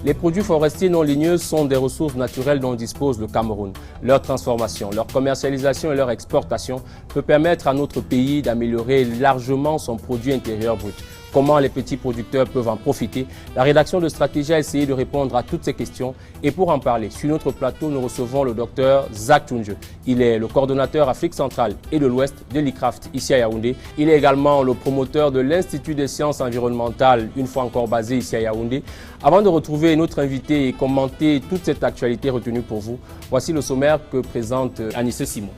Les produits forestiers non ligneux sont des ressources naturelles dont dispose le Cameroun. Leur transformation, leur commercialisation et leur exportation peut permettre à notre pays d'améliorer largement son produit intérieur brut. Comment les petits producteurs peuvent en profiter? La rédaction de Stratégie a essayé de répondre à toutes ces questions. Et pour en parler, sur notre plateau, nous recevons le docteur Zach Tunje. Il est le coordonnateur Afrique centrale et de l'Ouest de l'ICRAFT ici à Yaoundé. Il est également le promoteur de l'Institut des sciences environnementales, une fois encore basé ici à Yaoundé. Avant de retrouver notre invité et commenter toute cette actualité retenue pour vous, voici le sommaire que présente Anissé Simon.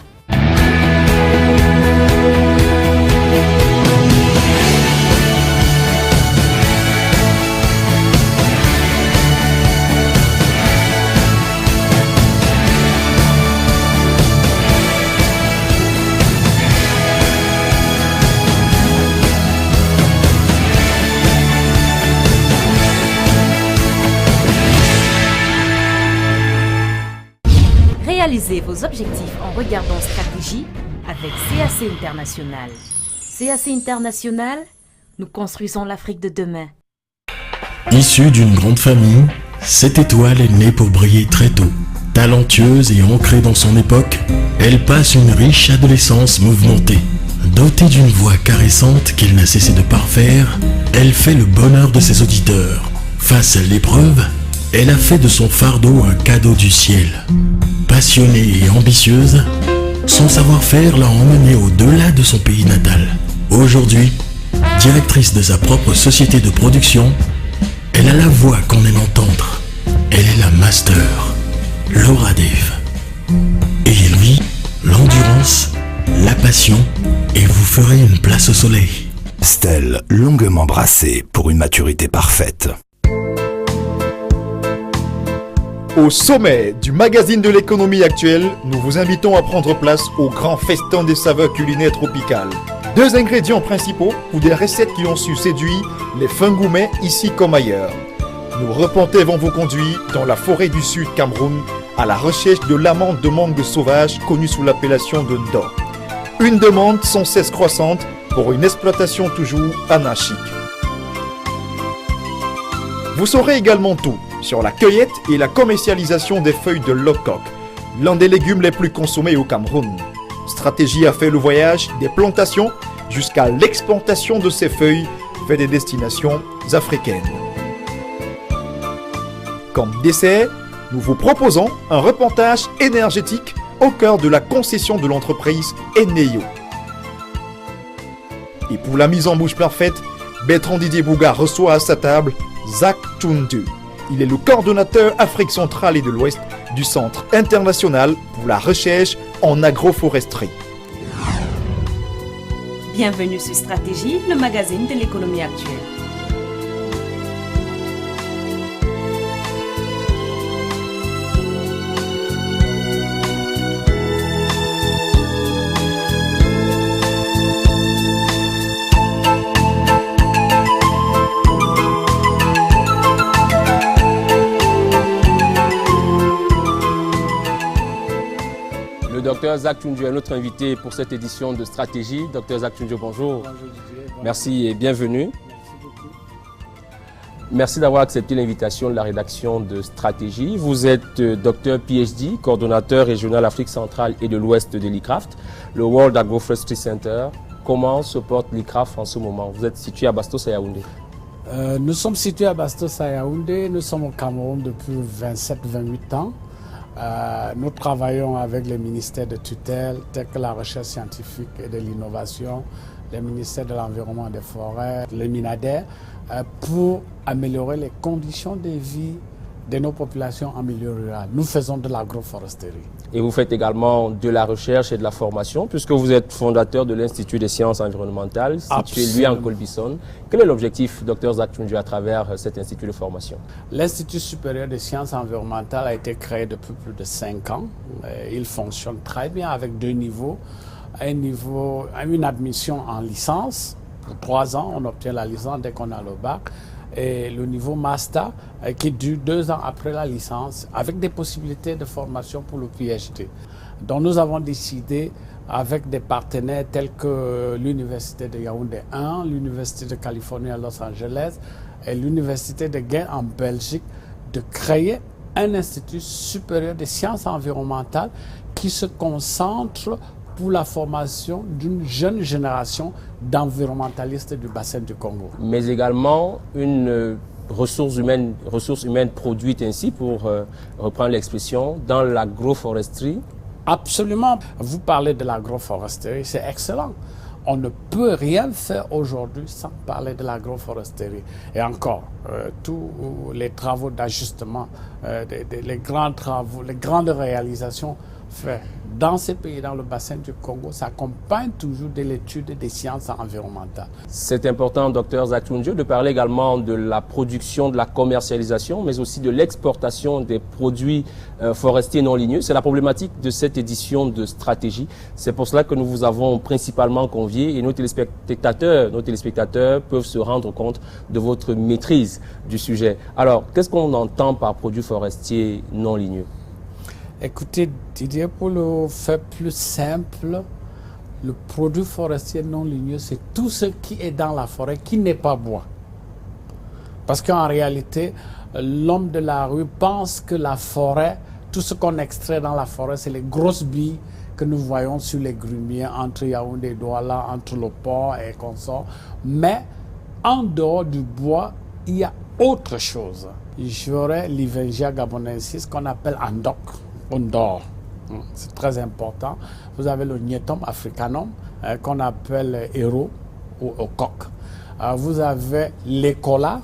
Réalisez vos objectifs en regardant Stratégie avec CAC International. CAC International, nous construisons l'Afrique de demain. Issue d'une grande famille, cette étoile est née pour briller très tôt. Talentueuse et ancrée dans son époque, elle passe une riche adolescence mouvementée. Dotée d'une voix caressante qu'elle n'a cessé de parfaire, elle fait le bonheur de ses auditeurs. Face à l'épreuve, elle a fait de son fardeau un cadeau du ciel. Passionnée et ambitieuse, son savoir-faire l'a emmenée au-delà de son pays natal. Aujourd'hui, directrice de sa propre société de production, elle a la voix qu'on aime entendre. Elle est la master, Laura Dave. Et lui, l'endurance, la passion, et vous ferez une place au soleil. Stèle longuement brassée pour une maturité parfaite. Au sommet du magazine de l'économie actuelle, nous vous invitons à prendre place au grand festin des saveurs culinaires tropicales. 2 ingrédients principaux pour des recettes qui ont su séduire les fins gourmets ici comme ailleurs. Nos reporters vont vous conduire dans la forêt du sud Cameroun à la recherche de l'amande de mangue sauvage connue sous l'appellation de Ndo. Une demande sans cesse croissante pour une exploitation toujours anarchique. Vous saurez également tout sur la cueillette et la commercialisation des feuilles de l'ocoque, l'un des légumes les plus consommés au Cameroun. Stratégie a fait le voyage des plantations jusqu'à l'exportation de ces feuilles vers des destinations africaines. Comme dessert, nous vous proposons un reportage énergétique au cœur de la concession de l'entreprise Eneo. Et pour la mise en bouche parfaite, Bertrand Didier Bouga reçoit à sa table Zach Tunje. Il est le coordonnateur Afrique centrale et de l'Ouest du Centre international pour la recherche en agroforesterie. Bienvenue sur Stratégie, le magazine de l'économie actuelle. Dr Zach Tunje est notre invité pour cette édition de Stratégie. Dr Zach Tunje, bonjour. Bonjour Didier. Bonjour. Merci et bienvenue. Merci beaucoup. Merci d'avoir accepté l'invitation de la rédaction de Stratégie. Vous êtes docteur PhD, coordonnateur régional Afrique centrale et de l'Ouest de l'ICRAFT, le World Agroforestry Center. Comment se porte l'ICRAFT en ce moment? Vous êtes situé à Bastos à Yaoundé. Nous sommes situés à Bastos à Yaoundé. Nous sommes au Cameroun depuis 27-28 ans. Nous travaillons avec les ministères de tutelle tels que la recherche scientifique et de l'innovation, les ministères de l'environnement et des forêts, les MINADER, pour améliorer les conditions de vie de nos populations en milieu rural. Nous faisons de l'agroforesterie. Et vous faites également de la recherche et de la formation, puisque vous êtes fondateur de l'Institut des sciences environnementales, situé lui en Colbison. Quel est l'objectif, Dr Zach Tunje, à travers cet institut de formation? L'Institut supérieur des sciences environnementales a été créé depuis plus de 5 ans. Il fonctionne très bien avec 2 niveaux. Une admission en licence. Pour 3 ans, on obtient la licence dès qu'on a le bac. Et le niveau master qui dure 2 ans après la licence avec des possibilités de formation pour le PhD. Donc nous avons décidé avec des partenaires tels que l'Université de Yaoundé 1, l'Université de Californie à Los Angeles et l'Université de Ghent en Belgique de créer un institut supérieur des sciences environnementales qui se concentre pour la formation d'une jeune génération d'environnementalistes du bassin du Congo. Mais également une ressources humaines produites ainsi, pour reprendre l'expression, dans l'agroforesterie. Absolument. Vous parlez de l'agroforesterie, c'est excellent. On ne peut rien faire aujourd'hui sans parler de l'agroforesterie. Et encore, tous les travaux d'ajustement, les grands travaux, les grandes réalisations faites dans ces pays, dans le bassin du Congo, s'accompagnent toujours de l'étude des sciences environnementales. C'est important, Dr Zatunjo, de parler également de la production, de la commercialisation, mais aussi de l'exportation des produits forestiers non ligneux. C'est la problématique de cette édition de Stratégie. C'est pour cela que nous vous avons principalement convié et nos téléspectateurs peuvent se rendre compte de votre maîtrise du sujet. Alors, qu'est-ce qu'on entend par produits forestiers non ligneux? Écoutez, Didier, pour le faire plus simple, le produit forestier non ligneux, c'est tout ce qui est dans la forêt qui n'est pas bois. Parce qu'en réalité, l'homme de la rue pense que la forêt, tout ce qu'on extrait dans la forêt, c'est les grosses billes que nous voyons sur les grumiers, entre Yaoundé et Douala, entre le port et consorts. Mais en dehors du bois, il y a autre chose. J'aurais l'Ivengia gabonensis qu'on appelle Andok. Ondor. C'est très important. Vous avez le Nietom africanum qu'on appelle héros ou coq. Vous avez l'écola,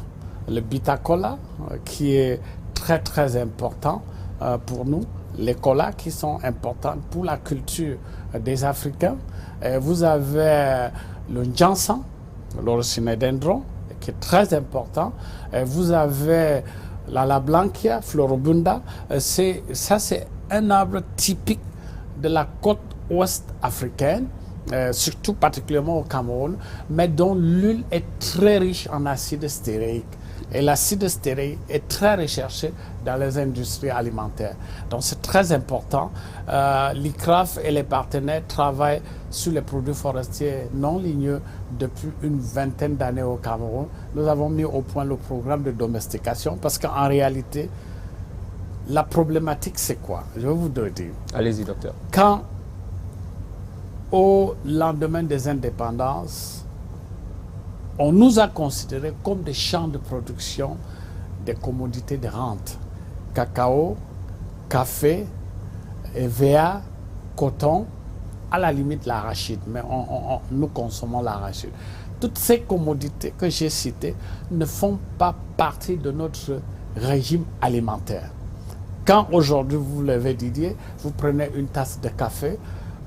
le bitacola qui est très très important pour nous. Les colas qui sont importants pour la culture des Africains. Vous avez le Njansan, l'Orcinodendron, qui est très important. Vous avez la Lablanquia, Florobunda. Ça, c'est un arbre typique de la côte ouest africaine, surtout particulièrement au Cameroun, mais dont l'huile est très riche en acide stéréique. Et l'acide stéréique est très recherché dans les industries alimentaires. Donc c'est très important. L'ICRAF et les partenaires travaillent sur les produits forestiers non ligneux depuis une vingtaine d'années au Cameroun. Nous avons mis au point le programme de domestication parce qu'en réalité, la problématique c'est quoi? Je vais vous dire. Allez-y, docteur. Quand, au lendemain des indépendances, on nous a considérés comme des champs de production des commodités de rente. Cacao, café, EVA, coton, à la limite l'arachide, mais nous consommons l'arachide. Toutes ces commodités que j'ai citées ne font pas partie de notre régime alimentaire. Quand aujourd'hui vous levez, Didier, vous prenez une tasse de café,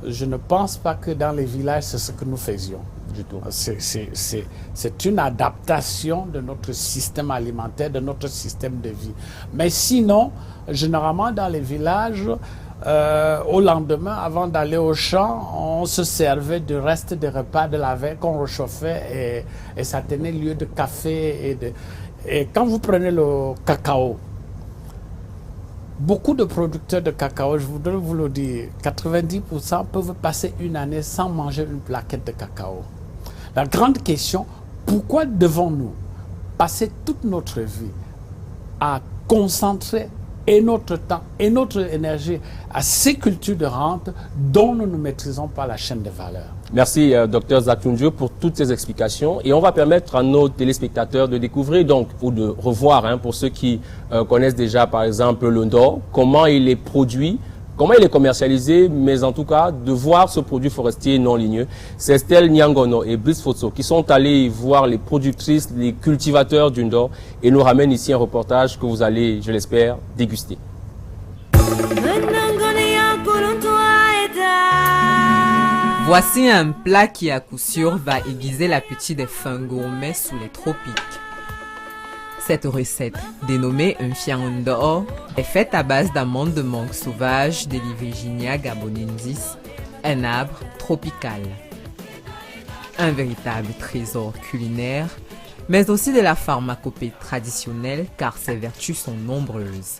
je ne pense pas que dans les villages c'est ce que nous faisions. Du tout. C'est une adaptation de notre système alimentaire, de notre système de vie. Mais sinon, généralement dans les villages, au lendemain, avant d'aller au champ, on se servait du reste des repas de la veille qu'on réchauffait et ça tenait lieu de café. Et quand vous prenez le cacao, beaucoup de producteurs de cacao, je voudrais vous le dire, 90% peuvent passer une année sans manger une plaquette de cacao. La grande question, pourquoi devons-nous passer toute notre vie à concentrer et notre temps et notre énergie à ces cultures de rente dont nous ne maîtrisons pas la chaîne de valeur? Merci, Dr Zatunjo, pour toutes ces explications. Et on va permettre à nos téléspectateurs de découvrir, donc, ou de revoir, pour ceux qui connaissent déjà, par exemple, le Ndor, comment il est produit, comment il est commercialisé, mais en tout cas, de voir ce produit forestier non ligneux. C'est Estelle Nyangono et Brice Fotso qui sont allés voir les productrices, les cultivateurs du Ndor et nous ramènent ici un reportage que vous allez, je l'espère, déguster. Voici un plat qui à coup sûr va aiguiser l'appétit des fins gourmets sous les tropiques. Cette recette, dénommée un fiang Ndor, est faite à base d'amandes de mangue sauvage de l'Ivirginia gabonensis, un arbre tropical. Un véritable trésor culinaire, mais aussi de la pharmacopée traditionnelle car ses vertus sont nombreuses.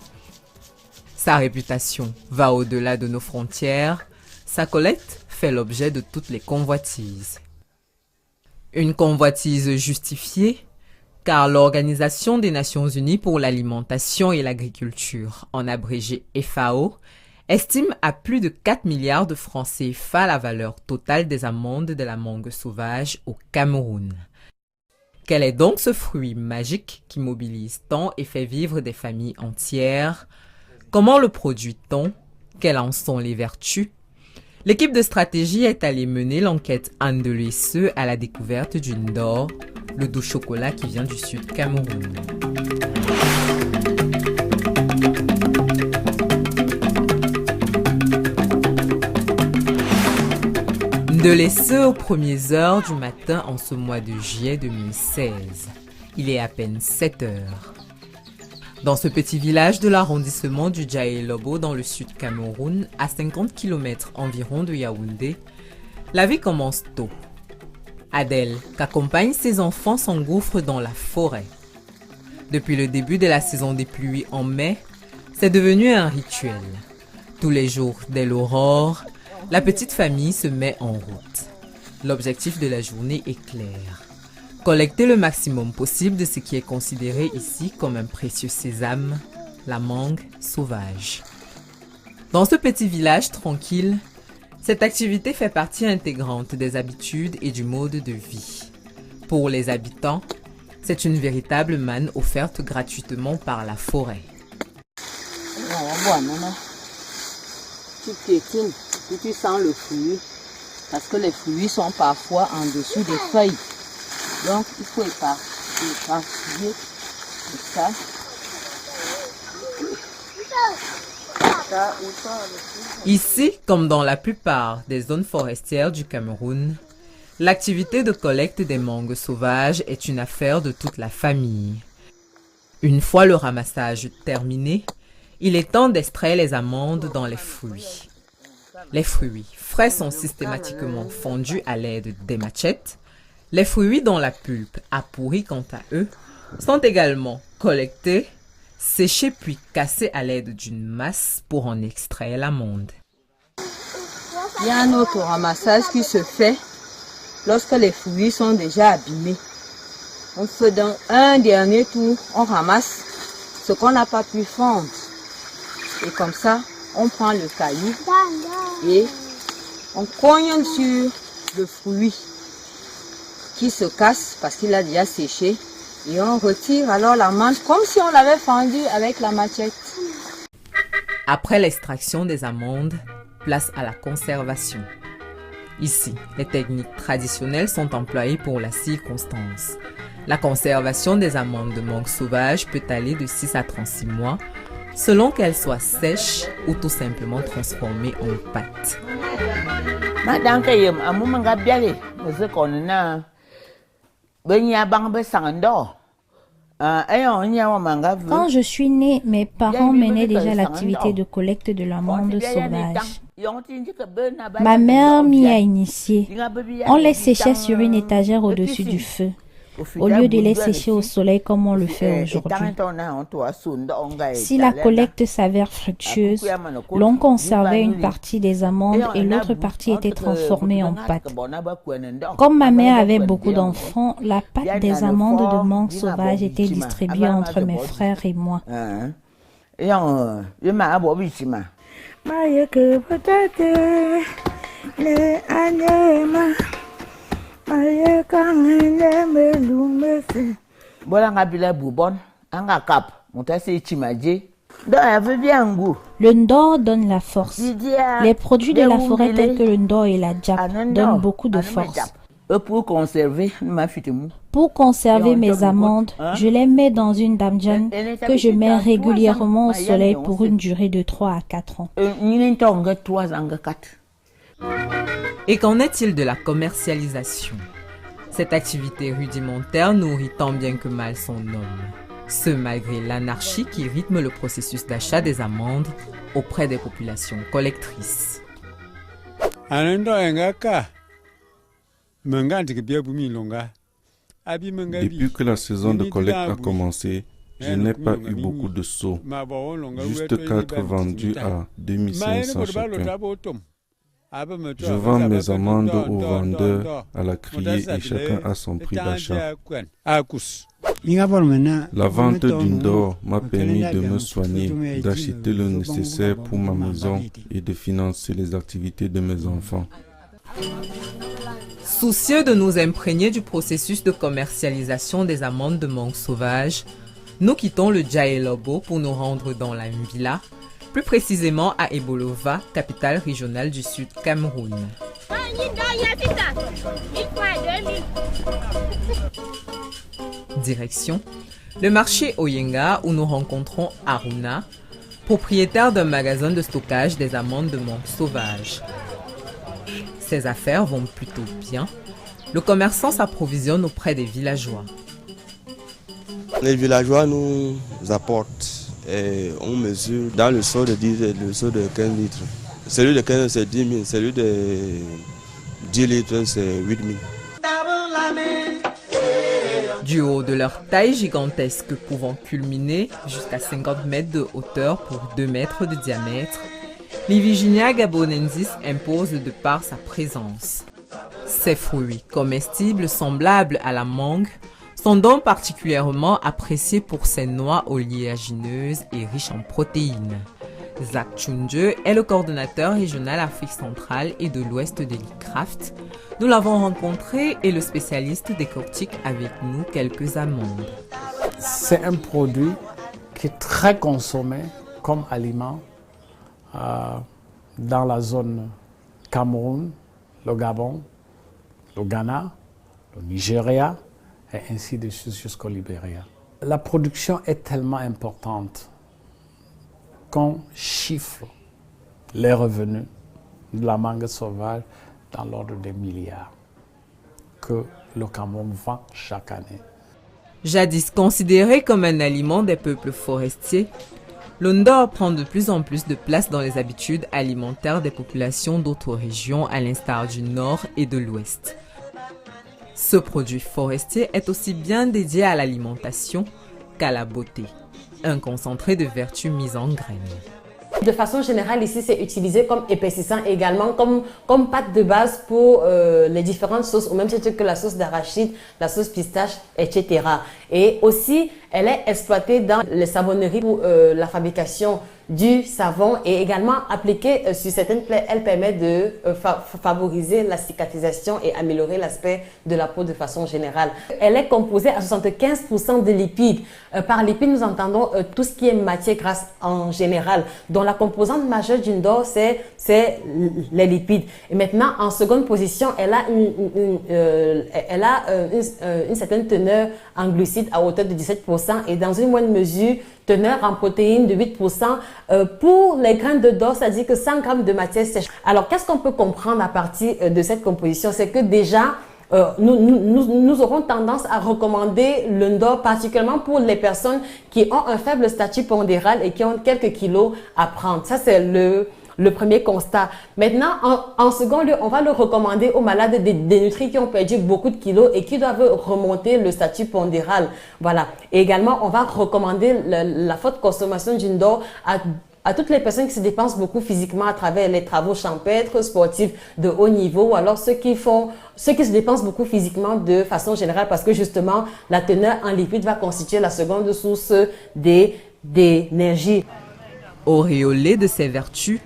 Sa réputation va au-delà de nos frontières, sa collecte fait l'objet de toutes les convoitises. Une convoitise justifiée, car l'Organisation des Nations Unies pour l'alimentation et l'agriculture, en abrégé FAO, estime à plus de 4 milliards de francs CFA la valeur totale des amendes de la mangue sauvage au Cameroun. Quel est donc ce fruit magique qui mobilise tant et fait vivre des familles entières? Comment le produit-on? Quelles en sont les vertus? L'équipe de stratégie est allée mener l'enquête Anne de l'Esseux à la découverte du Ndor, le doux chocolat qui vient du sud Cameroun. De l'Esseux aux premières heures du matin en ce mois de juillet 2016. Il est à peine 7 heures. Dans ce petit village de l'arrondissement du Djaé-Lobo dans le sud Cameroun, à 50 km environ de Yaoundé, la vie commence tôt. Adèle, qu'accompagne ses enfants, s'engouffre dans la forêt. Depuis le début de la saison des pluies en mai, c'est devenu un rituel. Tous les jours, dès l'aurore, la petite famille se met en route. L'objectif de la journée est clair. Collecter le maximum possible de ce qui est considéré ici comme un précieux sésame, la mangue sauvage. Dans ce petit village tranquille, cette activité fait partie intégrante des habitudes et du mode de vie. Pour les habitants, c'est une véritable manne offerte gratuitement par la forêt. Tu sens le fruit, parce que les fruits sont parfois en dessous des feuilles. Donc, il faut éparpiller ça. Ici, comme dans la plupart des zones forestières du Cameroun, l'activité de collecte des mangues sauvages est une affaire de toute la famille. Une fois le ramassage terminé, il est temps d'extraire les amandes dans les fruits. Les fruits frais sont systématiquement fondus à l'aide des machettes. Les fruits dont la pulpe a pourri quant à eux sont également collectés, séchés puis cassés à l'aide d'une masse pour en extraire l'amande. Il y a un autre ramassage qui se fait lorsque les fruits sont déjà abîmés. On fait donc un dernier tour, on ramasse ce qu'on n'a pas pu fondre. Et comme ça, on prend le caillou et on cogne sur le fruit qui se casse parce qu'il a déjà séché et on retire alors l'amande comme si on l'avait fendu avec la machette. Après l'extraction des amandes, place à la conservation. Ici, les techniques traditionnelles sont employées pour la circonstance. La conservation des amandes de mangue sauvage peut aller de 6 à 36 mois selon qu'elles soient sèches ou tout simplement transformées en pâte. Quand je suis née, mes parents menaient déjà l'activité de collecte de l'amande sauvage. Ma mère m'y a initié. On les séchait sur une étagère au-dessus du feu, au lieu de les sécher au soleil comme on le fait aujourd'hui. Si la collecte s'avère fructueuse, l'on conservait une partie des amandes et l'autre partie était transformée en pâte. Comme ma mère avait beaucoup d'enfants, la pâte des amandes de mangue sauvage était distribuée entre mes frères et moi. Le ndor donne la force. Les produits de la forêt tels que le ndor et la djap donnent beaucoup de force. Pour conserver mes amandes, je les mets dans une damjan que je mets régulièrement au soleil pour une durée de 3 à 4 ans. Et qu'en est-il de la commercialisation? Cette activité rudimentaire nourrit tant bien que mal son homme. Ce malgré l'anarchie qui rythme le processus d'achat des amandes auprès des populations collectrices. Depuis que la saison de collecte a commencé, je n'ai pas eu beaucoup de seaux, juste 4 vendus à 2500 chacun. Je vends mes amandes aux vendeurs à la criée et chacun a son prix d'achat. La vente d'une d'or m'a permis de me soigner, d'acheter le nécessaire pour ma maison et de financer les activités de mes enfants. Soucieux de nous imprégner du processus de commercialisation des amandes de mangue sauvage, nous quittons le Djaelobo pour nous rendre dans la Mbila, plus précisément à Ebolova, capitale régionale du Sud Cameroun. Direction le marché Oyenga où nous rencontrons Aruna, propriétaire d'un magasin de stockage des amandes de mangue sauvage. Ses affaires vont plutôt bien. Le commerçant s'approvisionne auprès des villageois. Les villageois nous apportent et on mesure dans le seau de 10 et le seau de 15 litres. Celui de 15 c'est 10 000, celui de 10 litres c'est 8 000. Du haut de leur taille gigantesque pouvant culminer jusqu'à 50 mètres de hauteur pour 2 mètres de diamètre, l'Iviginia gabonensis impose de par sa présence. Ces fruits comestibles semblables à la mangue sont donc particulièrement appréciés pour ses noix oléagineuses et riches en protéines. Zach Chunje est le coordonnateur régional Afrique centrale et de l'ouest de l'ICRAFT. Nous l'avons rencontré et le spécialiste décortique avec nous quelques amandes. C'est un produit qui est très consommé comme aliment dans la zone Cameroun, le Gabon, le Ghana, le Nigeria et ainsi de suite jusqu'au Libéria. La production est tellement importante qu'on chiffre les revenus de la mangue sauvage dans l'ordre des milliards que le Cameroun vend chaque année. Jadis considéré comme un aliment des peuples forestiers, le ndor prend de plus en plus de place dans les habitudes alimentaires des populations d'autres régions à l'instar du nord et de l'ouest. Ce produit forestier est aussi bien dédié à l'alimentation qu'à la beauté, un concentré de vertus mises en graines. De façon générale, ici, c'est utilisé comme épaississant également, comme pâte de base pour les différentes sauces, au même titre que la sauce d'arachide, la sauce pistache, etc. Et aussi, elle est exploitée dans les savonneries pour la fabrication du savon et également appliquée sur certaines plaies. Elle permet de favoriser la cicatrisation et améliorer l'aspect de la peau de façon générale. Elle est composée à 75% de lipides. Par lipides, nous entendons tout ce qui est matière grasse en général. Donc la composante majeure du ndor, c'est les lipides. Et maintenant, en seconde position, elle a une certaine teneur en glucides à hauteur de 17% et dans une moindre mesure, teneur en protéines de 8%. Pour les graines de ndor, ça dit que 100 grammes de matière sèche. Alors, qu'est-ce qu'on peut comprendre à partir de cette composition? C'est que déjà, nous aurons tendance à recommander le ndor, particulièrement pour les personnes qui ont un faible statut pondéral et qui ont quelques kilos à prendre. Ça, c'est le premier constat. Maintenant, en second lieu, on va le recommander aux malades dénutris qui ont perdu beaucoup de kilos et qui doivent remonter le statut pondéral. Voilà. Et également, on va recommander la forte consommation du ndor à toutes les personnes qui se dépensent beaucoup physiquement à travers les travaux champêtres, sportifs de haut niveau, ou alors ceux qui se dépensent beaucoup physiquement de façon générale parce que justement, la teneur en lipides va constituer la seconde source d'énergie. Auréolé de ses vertus,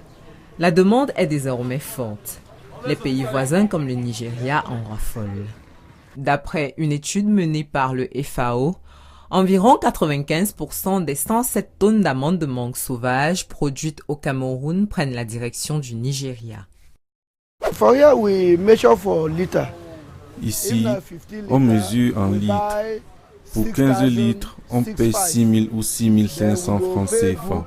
la demande est désormais forte. Les pays voisins comme le Nigeria en raffolent. D'après une étude menée par le FAO, environ 95% des 107 tonnes d'amandes de mangue sauvage produites au Cameroun prennent la direction du Nigeria. Ici, on mesure en litres. Pour 15 litres, on paye 6 000 ou 6 500 francs CFA.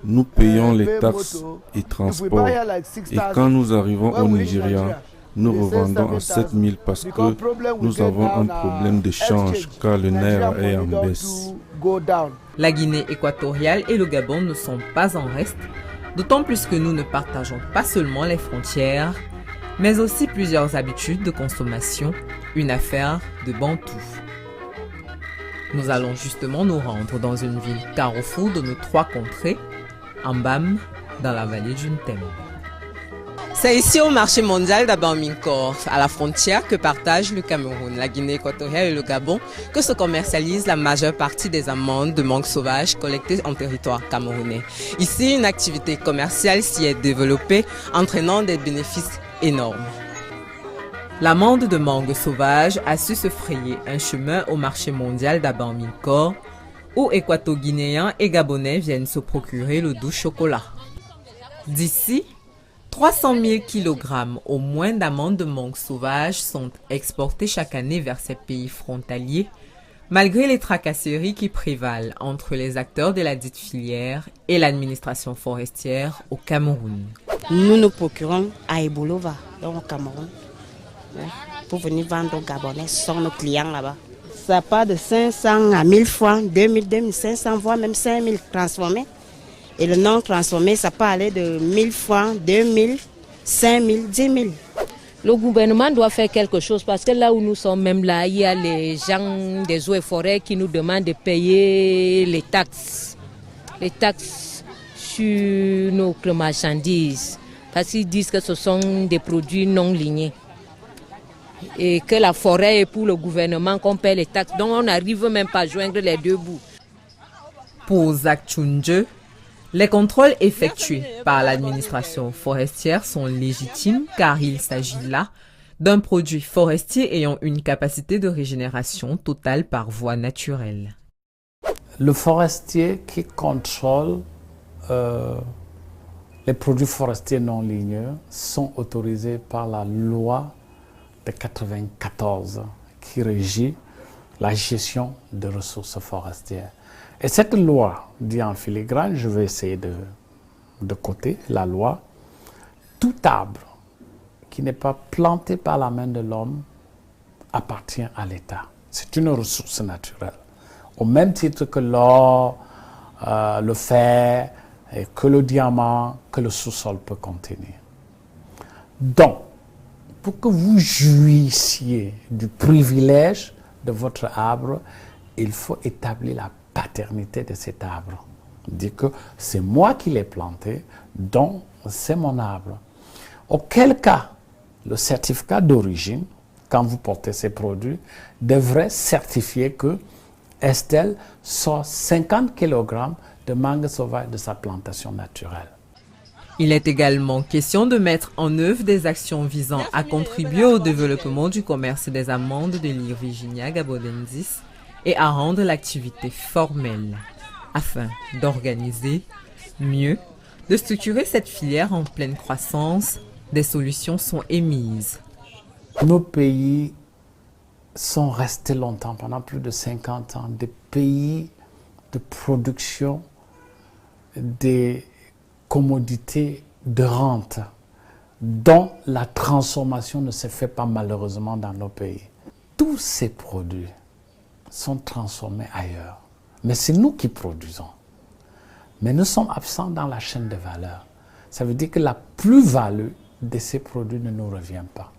Nous payons les taxes et transports. Et quand nous arrivons au Nigeria, nous revendons à 7 000 parce que nous avons un problème de change car le nerf est en baisse. La Guinée équatoriale et le Gabon ne sont pas en reste, d'autant plus que nous ne partageons pas seulement les frontières, mais aussi plusieurs habitudes de consommation, une affaire de Bantou. Nous allons justement nous rendre dans une ville carrefour de nos 3 contrées, Ambam, dans la vallée du Ntem. C'est ici au marché mondial d'Abamingkor, à la frontière que partagent le Cameroun, la Guinée équatoriale et le Gabon, que se commercialise la majeure partie des amandes de mangue sauvage collectées en territoire camerounais. Ici, une activité commerciale s'y est développée, entraînant des bénéfices énormes. L'amande de mangue sauvage a su se frayer un chemin au marché mondial d'Abamingkor, où équato-guinéens et gabonais viennent se procurer le doux chocolat. D'ici, 300 000 kg au moins d'amandes de mangue sauvage sont exportés chaque année vers ces pays frontaliers, malgré les tracasseries qui prévalent entre les acteurs de la dite filière et l'administration forestière au Cameroun. Nous nous procurons à Ebolova, au Cameroun, pour venir vendre aux Gabonais. Ce sont nos clients là-bas. Ça part de 500 à 1000 francs, 2000, 2500, voire même 5000 transformés. Et le non transformé, ça peut aller de 1000 francs, 2000, 5000, 10 000. Le gouvernement doit faire quelque chose parce que là où nous sommes, même là, il y a les gens des eaux et forêts qui nous demandent de payer les taxes sur nos marchandises. Parce qu'ils disent que ce sont des produits non lignés. Et que la forêt est pour le gouvernement qu'on paie les taxes. Donc on n'arrive même pas à joindre les deux bouts. Pour Zach Chunje, les contrôles effectués par l'administration forestière sont légitimes car il s'agit là d'un produit forestier ayant une capacité de régénération totale par voie naturelle. Le forestier qui contrôle les produits forestiers non ligneux sont autorisés par la loi de 1994 qui régit la gestion des ressources forestières. Et cette loi dit en filigrane, je vais essayer de coter la loi, tout arbre qui n'est pas planté par la main de l'homme appartient à l'État. C'est une ressource naturelle. Au même titre que l'or, le fer, et que le diamant, que le sous-sol peut contenir. Donc, pour que vous jouissiez du privilège de votre arbre, il faut établir la paternité de cet arbre. Dire que c'est moi qui l'ai planté, donc c'est mon arbre. Auquel cas, le certificat d'origine, quand vous portez ces produits, devrait certifier que Estelle sort 50 kg de mangue sauvage de sa plantation naturelle. Il est également question de mettre en œuvre des actions visant à contribuer au développement du commerce des amandes de l'île Virginia gabonensis et à rendre l'activité formelle, afin d'organiser mieux, de structurer cette filière en pleine croissance. Des solutions sont émises. Nos pays sont restés longtemps, pendant plus de 50 ans, des pays de production des commodités de rente dont la transformation ne se fait pas malheureusement dans nos pays. Tous ces produits sont transformés ailleurs. Mais c'est nous qui produisons. Mais nous sommes absents dans la chaîne de valeur. Ça veut dire que la plus-value de ces produits ne nous revient pas.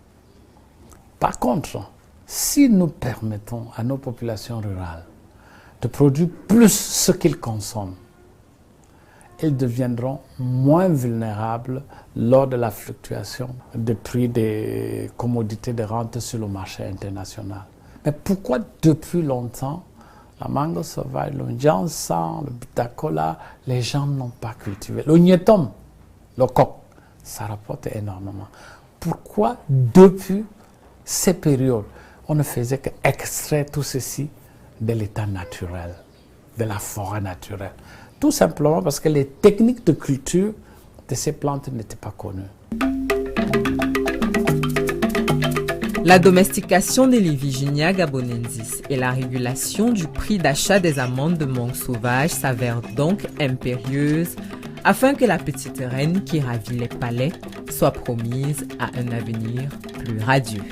Par contre, si nous permettons à nos populations rurales de produire plus ce qu'ils consomment, ils deviendront moins vulnérables lors de la fluctuation des prix des commodités de rente sur le marché international. Mais pourquoi depuis longtemps, la mangue sauvage, le jansan, le bitacola, les gens n'ont pas cultivé? Le gnetom, le coq, ça rapporte énormément. Pourquoi depuis ces périodes, on ne faisait qu'extraire tout ceci de l'état naturel, de la forêt naturelle? Tout simplement parce que les techniques de culture de ces plantes n'étaient pas connues. La domestication des Virginia gabonensis et la régulation du prix d'achat des amandes de mangue sauvage s'avèrent donc impérieuses afin que la petite reine qui ravit les palais soit promise à un avenir plus radieux.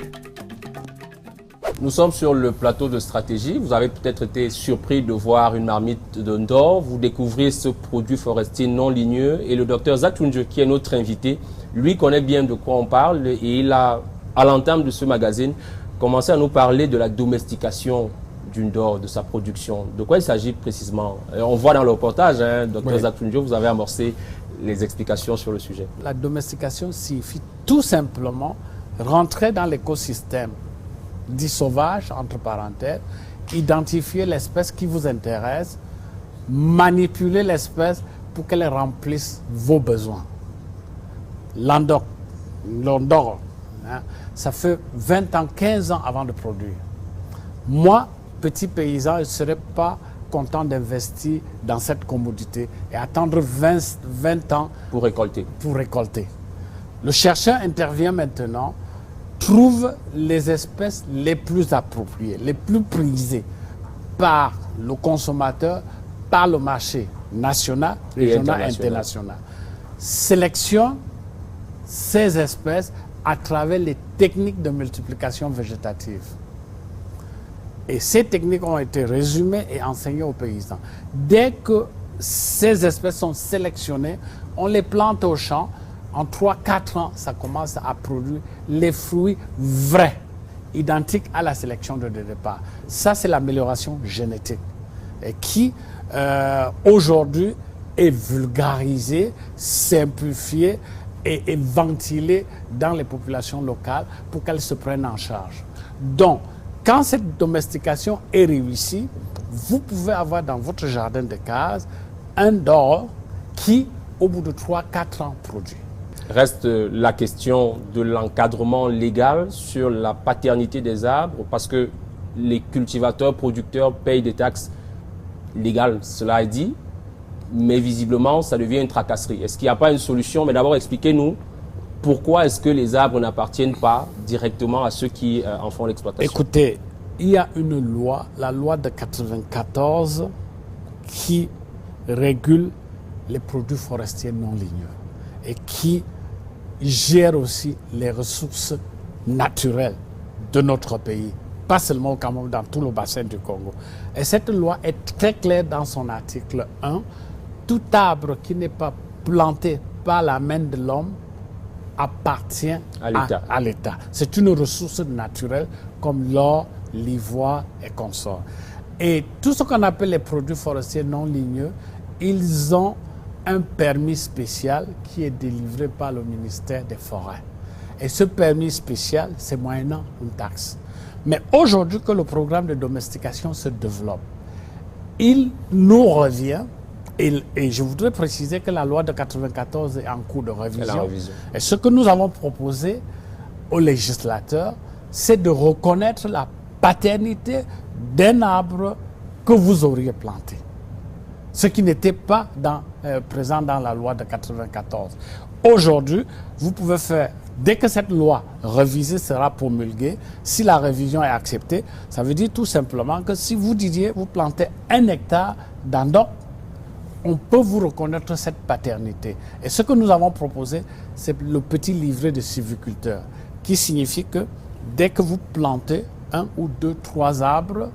Nous sommes sur le plateau de stratégie. Vous avez peut-être été surpris de voir une marmite de Ndor. Vous découvrez ce produit forestier non ligneux. Et le docteur Zach Chunje, qui est notre invité, lui connaît bien de quoi on parle. Et il a, à l'entame de ce magazine, commencé à nous parler de la domestication du Ndor, de sa production. De quoi il s'agit précisément? On voit dans le reportage, docteur Zach Chunje, vous avez amorcé les explications sur le sujet. La domestication signifie tout simplement rentrer dans l'écosystème dit sauvage, entre parenthèses, identifier l'espèce qui vous intéresse, manipuler l'espèce pour qu'elle remplisse vos besoins. L'endor, hein, ça fait 20 ans, 15 ans avant de produire. Moi, petit paysan, je ne serais pas content d'investir dans cette commodité et attendre 20 ans pour récolter. Le chercheur intervient maintenant, trouve les espèces les plus appropriées, les plus prisées par le consommateur, par le marché national, régional, international. Sélectionne ces espèces à travers les techniques de multiplication végétative. Et ces techniques ont été résumées et enseignées aux paysans. Dès que ces espèces sont sélectionnées, on les plante au champ. En 3-4 ans, ça commence à produire les fruits vrais, identiques à la sélection de départ. Ça, c'est l'amélioration génétique et qui, aujourd'hui, est vulgarisée, simplifiée et ventilée dans les populations locales pour qu'elles se prennent en charge. Donc, quand cette domestication est réussie, vous pouvez avoir dans votre jardin de cases un dor qui, au bout de 3-4 ans, produit. Reste la question de l'encadrement légal sur la paternité des arbres, parce que les cultivateurs, producteurs payent des taxes légales, cela est dit, mais visiblement, ça devient une tracasserie. Est-ce qu'il n'y a pas une solution? Mais d'abord, expliquez-nous pourquoi est-ce que les arbres n'appartiennent pas directement à ceux qui en font l'exploitation? Écoutez, il y a une loi, la loi de 1994, qui régule les produits forestiers non ligneux et qui gère aussi les ressources naturelles de notre pays, pas seulement au Cameroun, dans tout le bassin du Congo. Et cette loi est très claire dans son article 1. Tout arbre qui n'est pas planté par la main de l'homme appartient à l'État. C'est une ressource naturelle comme l'or, l'ivoire et consorts. Et tout ce qu'on appelle les produits forestiers non ligneux, ils ont un permis spécial qui est délivré par le ministère des Forêts. Et ce permis spécial, c'est moyennant une taxe. Mais aujourd'hui que le programme de domestication se développe, il nous revient, et je voudrais préciser que la loi de 1994 est en cours de révision. Et ce que nous avons proposé aux législateurs, c'est de reconnaître la paternité d'un arbre que vous auriez planté. Ce qui n'était pas présent dans la loi de 1994. Aujourd'hui, vous pouvez faire, dès que cette loi révisée sera promulguée, si la révision est acceptée, ça veut dire tout simplement que si vous disiez, vous plantez 1 hectare d'Andok, on peut vous reconnaître cette paternité. Et ce que nous avons proposé, c'est le petit livret de sylviculteur, qui signifie que dès que vous plantez 1 ou 2, 3 arbres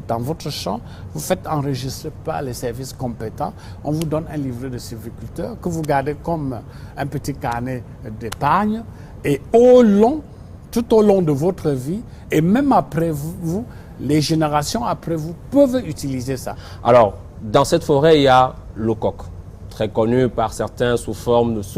dans votre champ, vous faites enregistrer par les services compétents, on vous donne un livret de sylviculteur que vous gardez comme un petit carnet d'épargne, et tout au long de votre vie, et même après vous, les générations après vous peuvent utiliser ça. Alors, dans cette forêt, il y a le coq, très connu par certains sous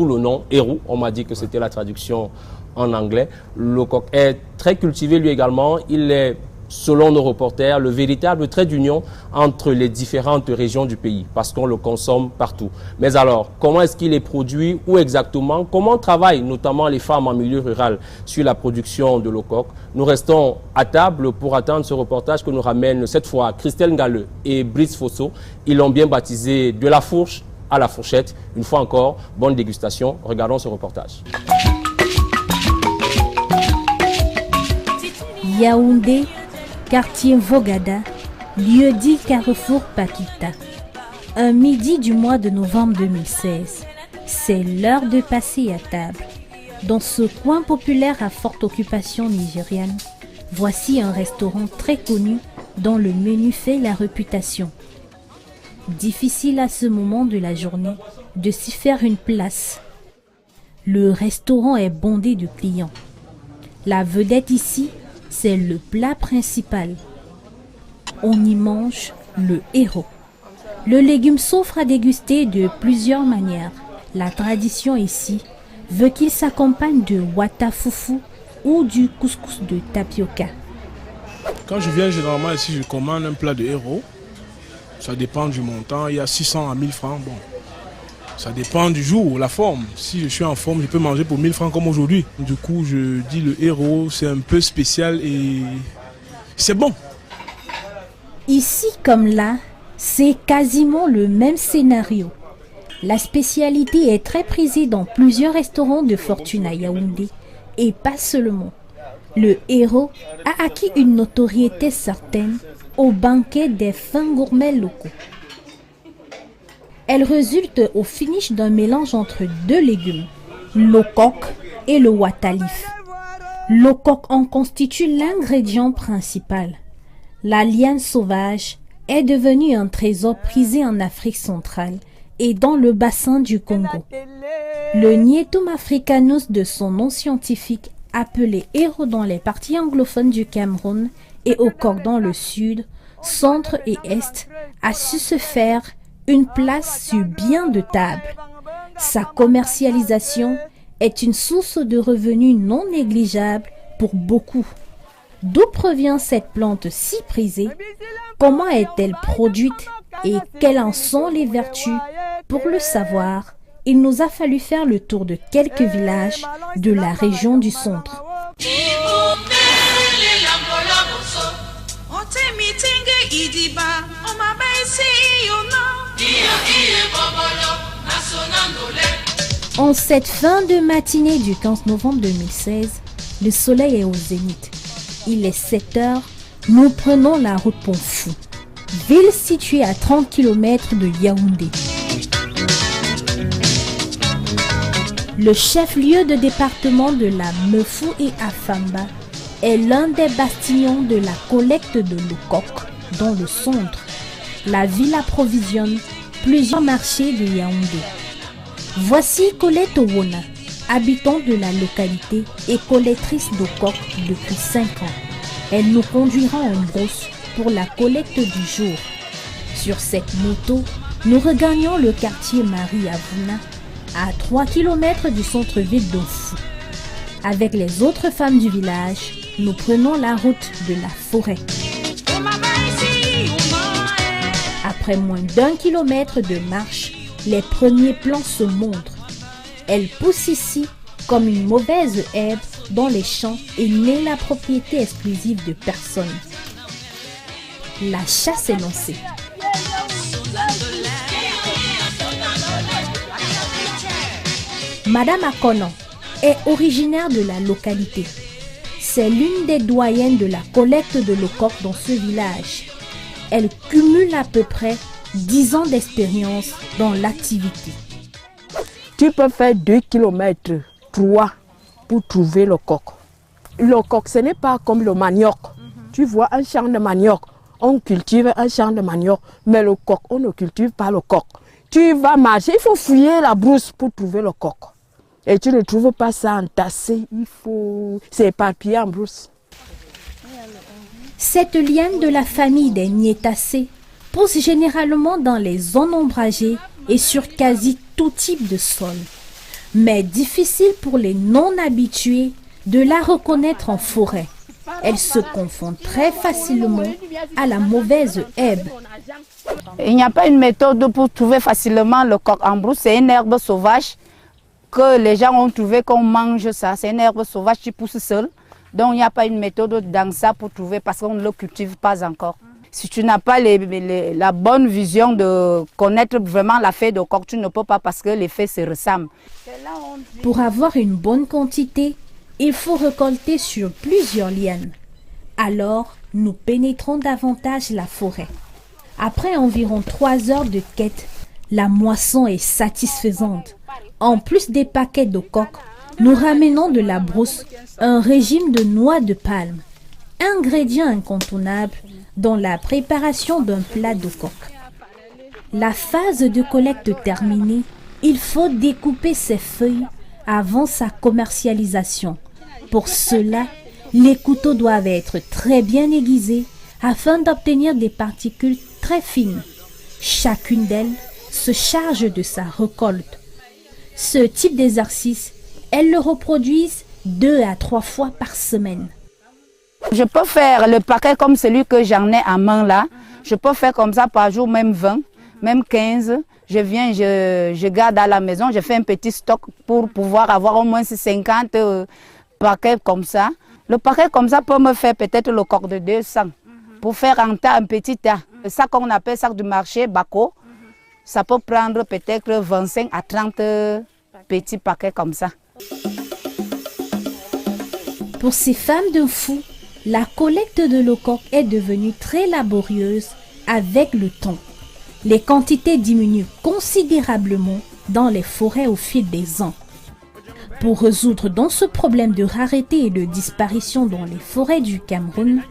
le nom hérou. On m'a dit que c'était la traduction en anglais. Le coq est très cultivé lui également. Il est, selon nos reporters, le véritable trait d'union entre les différentes régions du pays, parce qu'on le consomme partout. Mais alors, comment est-ce qu'il est produit? Où exactement? Comment travaillent notamment les femmes en milieu rural sur la production de l'eau-coq? Nous restons à table pour attendre ce reportage que nous ramènent cette fois Christelle Ngalleux et Brice Fosso. Ils l'ont bien baptisé de la fourche à la fourchette. Une fois encore, bonne dégustation. Regardons ce reportage. Yaoundé, quartier Vogada, lieu-dit Carrefour Pakita. Un midi du mois de novembre 2016. C'est l'heure de passer à table. Dans ce coin populaire à forte occupation nigériane, voici un restaurant très connu dont le menu fait la réputation. Difficile à ce moment de la journée de s'y faire une place. Le restaurant est bondé de clients. La vedette ici, c'est le plat principal. On y mange le héros. Le légume s'offre à déguster de plusieurs manières. La tradition ici veut qu'il s'accompagne de watafufu ou du couscous de tapioca. Quand je viens généralement ici, je commande un plat de héros. Ça dépend du montant, il y a 600 à 1000 francs. Bon, ça dépend du jour, la forme. Si je suis en forme, je peux manger pour 1000 francs comme aujourd'hui. Du coup, je dis le héros, c'est un peu spécial et c'est bon. Ici comme là, c'est quasiment le même scénario. La spécialité est très prisée dans plusieurs restaurants de fortune à Yaoundé et pas seulement. Le héros a acquis une notoriété certaine au banquet des fins gourmets locaux. Elle résulte au finish d'un mélange entre deux légumes, l'okok et le watalif. L'okok en constitue l'ingrédient principal. La liane sauvage est devenue un trésor prisé en Afrique centrale et dans le bassin du Congo. Le Nietum africanus de son nom scientifique, appelé héros dans les parties anglophones du Cameroun et au Okok dans le sud, centre et est, a su se faire une place sur bien de tables. Sa commercialisation est une source de revenus non négligeable pour beaucoup. D'où provient cette plante si prisée? Comment est-elle produite? Et quelles en sont les vertus? Pour le savoir, il nous a fallu faire le tour de quelques villages de la région du centre. En cette fin de matinée du 15 novembre 2016, le soleil est au zénith. Il est 7 heures, nous prenons la route pour Fou, ville située à 30 km de Yaoundé. Le chef-lieu de département de la Mefou et Afamba est l'un des bastions de la collecte de l'Okok dans le centre. La ville approvisionne plusieurs marchés de Yaoundé. Voici Colette Owona, habitant de la localité et collectrice d'Okok depuis 5 ans. Elle nous conduira en brousse pour la collecte du jour. Sur cette moto, nous regagnons le quartier Marie Avouna, à 3 km du centre-ville d'Ofou. Avec les autres femmes du village, nous prenons la route de la forêt. Après moins d'1 kilomètre de marche, les premiers plants se montrent. Elle pousse ici comme une mauvaise herbe dans les champs et n'est la propriété exclusive de personne. La chasse est lancée. Madame Akonon est originaire de la localité. C'est l'une des doyennes de la collecte de l'Okok dans ce village. Elle cumule à peu près 10 ans d'expérience dans l'activité. Tu peux faire 2 km 3 pour trouver le coq. Le coq, ce n'est pas comme le manioc. Tu vois un champ de manioc, on cultive un champ de manioc, mais le coq, on ne cultive pas le coq. Tu vas marcher, il faut fouiller la brousse pour trouver le coq. Et tu ne trouves pas ça entassé, il faut s'éparpiller en brousse. Cette liane de la famille des Niétacées pousse généralement dans les zones ombragées et sur quasi tout type de sol. Mais difficile pour les non-habitués de la reconnaître en forêt. Elle se confond très facilement à la mauvaise herbe. Il n'y a pas une méthode pour trouver facilement le coq en brousse. C'est une herbe sauvage que les gens ont trouvé qu'on mange ça. C'est une herbe sauvage qui pousse seule. Donc il n'y a pas une méthode dans ça pour trouver parce qu'on ne le cultive pas encore. Si tu n'as pas la bonne vision de connaître vraiment la feuille de coq, tu ne peux pas parce que les feuilles se ressemblent. Pour avoir une bonne quantité, il faut récolter sur plusieurs lianes. Alors, nous pénétrons davantage la forêt. Après environ 3 heures de quête, la moisson est satisfaisante. En plus des paquets de coq, nous ramenons de la brousse un régime de noix de palme, ingrédient incontournable dans la préparation d'un plat de coq. La phase de collecte terminée, il faut découper ces feuilles avant sa commercialisation. Pour cela, les couteaux doivent être très bien aiguisés afin d'obtenir des particules très fines. Chacune d'elles se charge de sa récolte. Ce type d'exercice, elles le reproduisent 2 à 3 fois par semaine. Je peux faire le paquet comme celui que j'en ai à main là. Je peux faire comme ça par jour, même 20, même 15. Je viens, je garde à la maison, je fais un petit stock pour pouvoir avoir au moins 50 paquets comme ça. Le paquet comme ça peut me faire peut-être le coq de 200. Pour faire un petit tas. Ça qu'on appelle sac du marché, Bako, ça peut prendre peut-être 25 à 30 petits paquets comme ça. Pour ces femmes de fou, la collecte de l'eau-coque est devenue très laborieuse avec le temps. Les quantités diminuent considérablement dans les forêts au fil des ans. Pour résoudre donc ce problème de rareté et de disparition dans les forêts du Cameroun,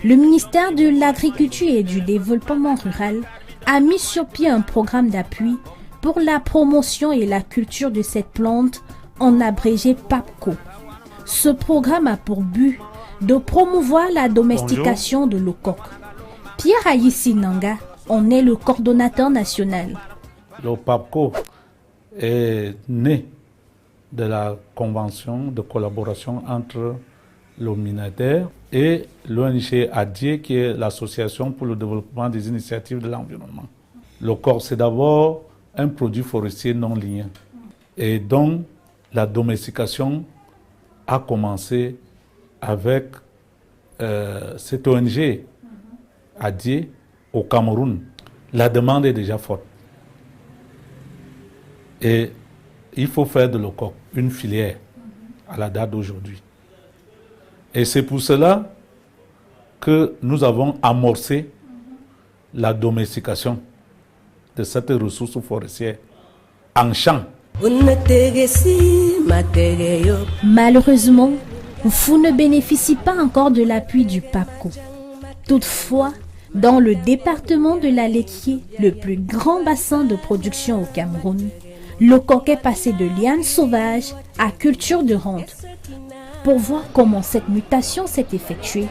le ministère de l'Agriculture et du Développement rural a mis sur pied un programme d'appui pour la promotion et la culture de cette plante, en abrégé PAPCO. Ce programme a pour but de promouvoir la domestication de l'eau-coque. Pierre Ayissi Nanga en est le coordonnateur national. Le PAPCO est né de la convention de collaboration entre le MINADER et l'ONG ADIE, qui est l'Association pour le développement des initiatives de l'environnement. Le corps, c'est d'abord un produit forestier non ligneux. Et donc, la domestication a commencé avec cette ONG ADIE au Cameroun. La demande est déjà forte. Et il faut faire de l'eau-coque une filière à la date d'aujourd'hui. Et c'est pour cela que nous avons amorcé la domestication de cette ressource forestière en champ. Malheureusement, vous ne bénéficiez pas encore de l'appui du PAPCO. Toutefois, dans le département de la Laitier, le plus grand bassin de production au Cameroun, le coq est passé de liane sauvage à culture de rente. Pour voir comment cette mutation s'est effectuée,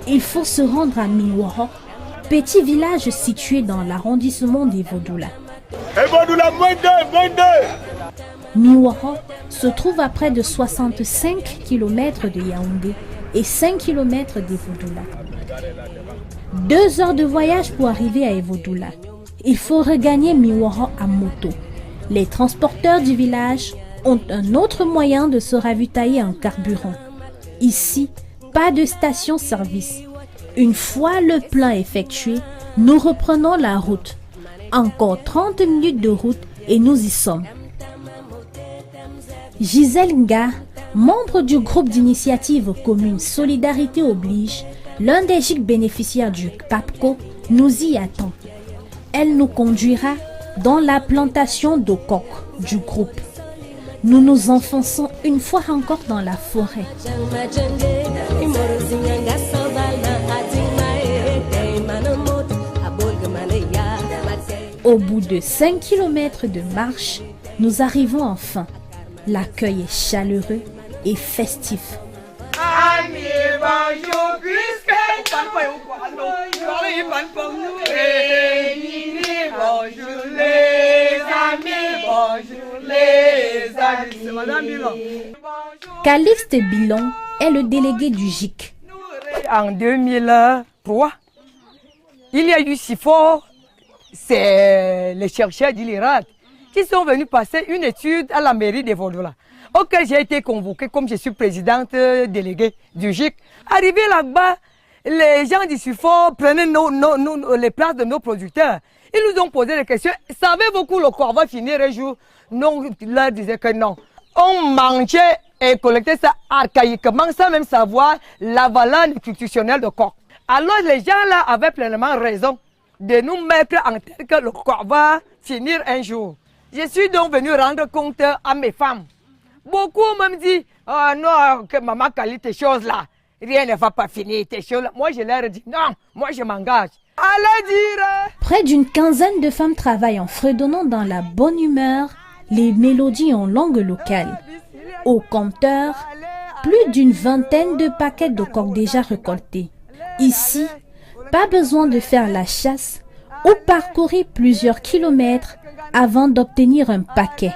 il faut se rendre à Miworo, petit village situé dans l'arrondissement d'Evodoula. Miworo se trouve à près de 65 km de Yaoundé et 5 km d'Evodoula. 2 heures de voyage pour arriver à Evodoula. Il faut regagner Miworo à moto. Les transporteurs du village ont un autre moyen de se ravitailler en carburant. Ici, pas de station-service. Une fois le plein effectué, nous reprenons la route. Encore 30 minutes de route et nous y sommes. Gisèle Nga, membre du groupe d'initiative commune Solidarité Oblige, l'un des GIC bénéficiaires du PAPCO, nous y attend. Elle nous conduira dans la plantation d'eau-coque du groupe. Nous nous enfonçons une fois encore dans la forêt. Au bout de 5 km de marche, nous arrivons enfin. L'accueil est chaleureux et festif. Calixte Bilon est le délégué du GIC. En 2003, il y a eu si fort, c'est les chercheurs d'Ilirat qui sont venus passer une étude à la mairie d'Evodoula, auquel j'ai été convoquée comme je suis présidente déléguée du GIC. Arrivé là-bas, les gens du SUFOR prenaient les places de nos producteurs. Ils nous ont posé des questions. Savez-vous que le corps va finir un jour? Non, ils leur disaient que non. On mangeait et collectait ça archaïquement sans même savoir la valeur nutritionnelle de corps. Alors les gens là avaient pleinement raison de nous mettre en tête que le corps va finir un jour. Je suis donc venu rendre compte à mes femmes. Beaucoup m'ont dit, oh non, que maman Kali, tes choses là, rien ne va pas finir, tes choses là. Moi je leur ai dit, non, moi je m'engage. Allez dire. Près d'une quinzaine de femmes travaillent en fredonnant dans la bonne humeur les mélodies en langue locale. Au compteur, plus d'une vingtaine de paquets de coq déjà récoltés. Ici, pas besoin de faire la chasse ou parcourir plusieurs kilomètres avant d'obtenir un paquet.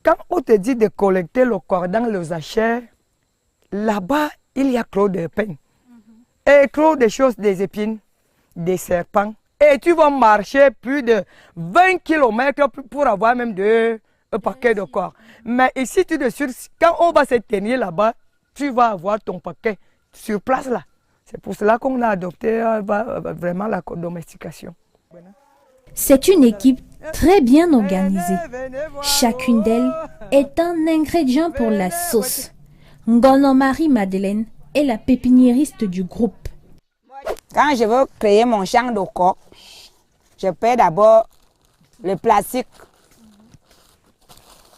Quand on te dit de collecter le corps dans les sachets, là-bas, il y a trop de peine. Et trop de choses, des épines, des serpents. Et tu vas marcher plus de 20 km pour avoir même un paquet de corps. Mais ici, quand on va se tenir là-bas, tu vas avoir ton paquet sur place là. C'est pour cela qu'on a adopté vraiment la domestication. C'est une équipe très bien organisée. Chacune d'elles est un ingrédient pour la sauce. Ngono Marie-Madeleine est la pépiniériste du groupe. Quand je veux créer mon champ de coq, je paie d'abord le plastique.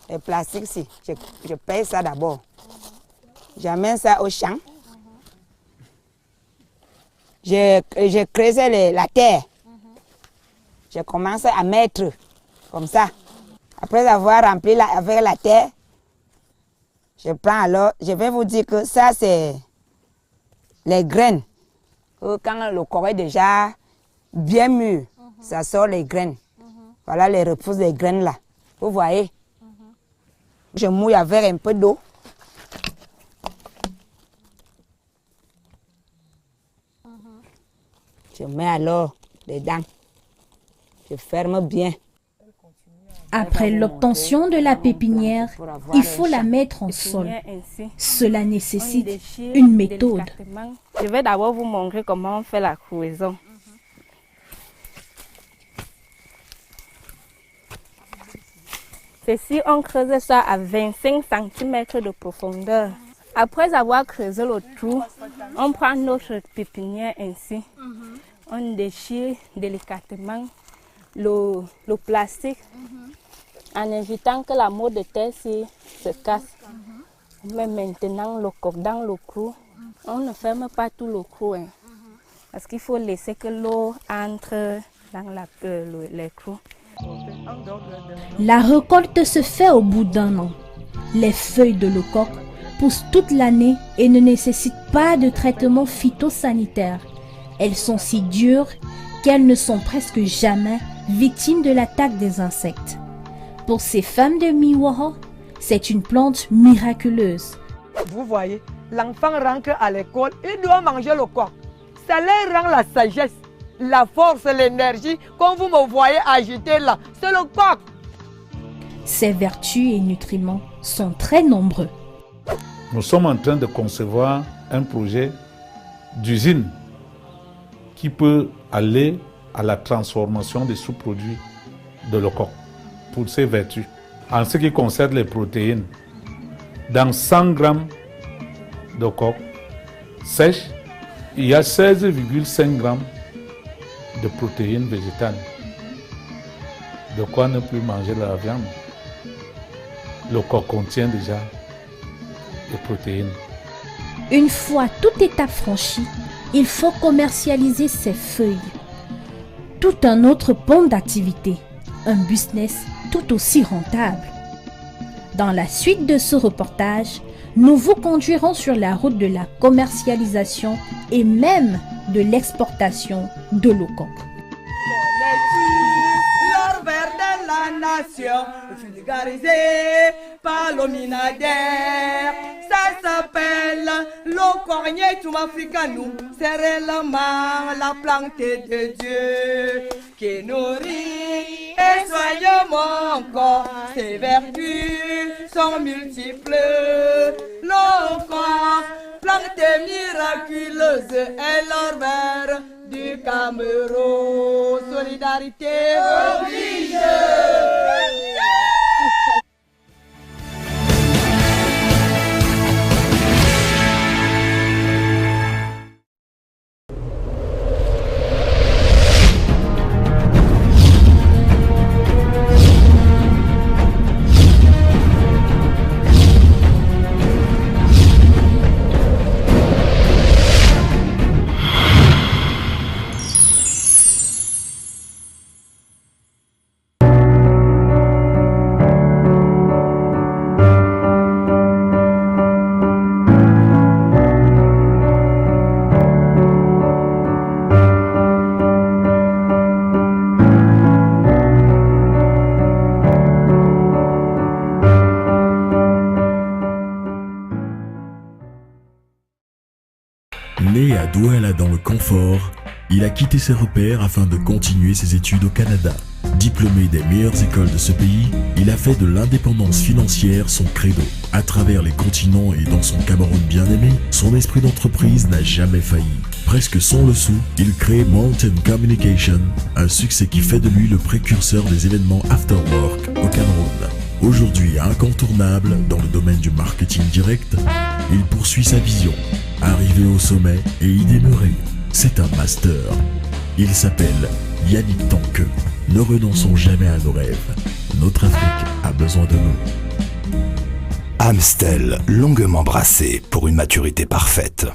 Le plastique, si, je paye ça d'abord. J'amène ça au champ. Je creuse la terre. Je commence à mettre comme ça. Après avoir rempli avec la terre, je prends alors, je vais vous dire que ça c'est les graines. Quand le corps est déjà bien mûr, ça sort les graines. Voilà les repousses des graines là. Vous voyez? Je mouille avec un peu d'eau. Je mets alors dedans. Je ferme bien. Après l'obtention de la pépinière, il faut la mettre en sol. Cela nécessite une méthode. Je vais d'abord vous montrer comment on fait la creusement. Ceci, on creuse ça à 25 cm de profondeur. Après avoir creusé le trou, on prend notre pépinière ainsi. On déchire délicatement le plastique en évitant que la motte de terre se casse. On met maintenant le coq dans le creux. On ne ferme pas tout le creux parce qu'il faut laisser que l'eau entre dans les creux. La récolte se fait au bout d'un an. Les feuilles de le coq poussent toute l'année et ne nécessitent pas de traitement phytosanitaire. Elles sont si dures qu'elles ne sont presque jamais victimes de l'attaque des insectes. Pour ces femmes de Miworo, c'est une plante miraculeuse. Vous voyez, l'enfant rentre à l'école, il doit manger le coq. Ça leur rend la sagesse, la force, l'énergie. Quand vous me voyez agiter là, c'est le coq. Ses vertus et nutriments sont très nombreux. Nous sommes en train de concevoir un projet d'usine qui peut aller à la transformation des sous-produits de le coq pour ses vertus. En ce qui concerne les protéines, dans 100 grammes de coq sèche, il y a 16,5 grammes de protéines végétales. De quoi ne plus manger de la viande. Le coq contient déjà des protéines. Une fois toute étape franchie, il faut commercialiser ses feuilles. Tout un autre pôle d'activité, un business tout aussi rentable. Dans la suite de ce reportage, nous vous conduirons sur la route de la commercialisation et même de l'exportation de le coq. L'or vert de la nation, vulgarisé par l'hominadaire. Ça s'appelle le cornetum africanum. C'est réellement la plante de Dieu qui nourrit et soigne mon corps. Ses vertus sont multiples. Le corps, plante miraculeuse, est l'or vert du Cameroun. Solidarité oblige. voilà dans le confort, il a quitté ses repères afin de continuer ses études au Canada. Diplômé des meilleures écoles de ce pays, il a fait de l'indépendance financière son credo. À travers les continents et dans son Cameroun bien-aimé, son esprit d'entreprise n'a jamais failli. Presque sans le sou, il crée Mountain Communication, un succès qui fait de lui le précurseur des événements After Work au Cameroun. Aujourd'hui incontournable dans le domaine du marketing direct, il poursuit sa vision. Arrivé au sommet et y demeurer, c'est un master. Il s'appelle Yannick Tanqueux. Ne renonçons jamais à nos rêves. Notre Afrique a besoin de nous. Amstel, longuement brassé pour une maturité parfaite.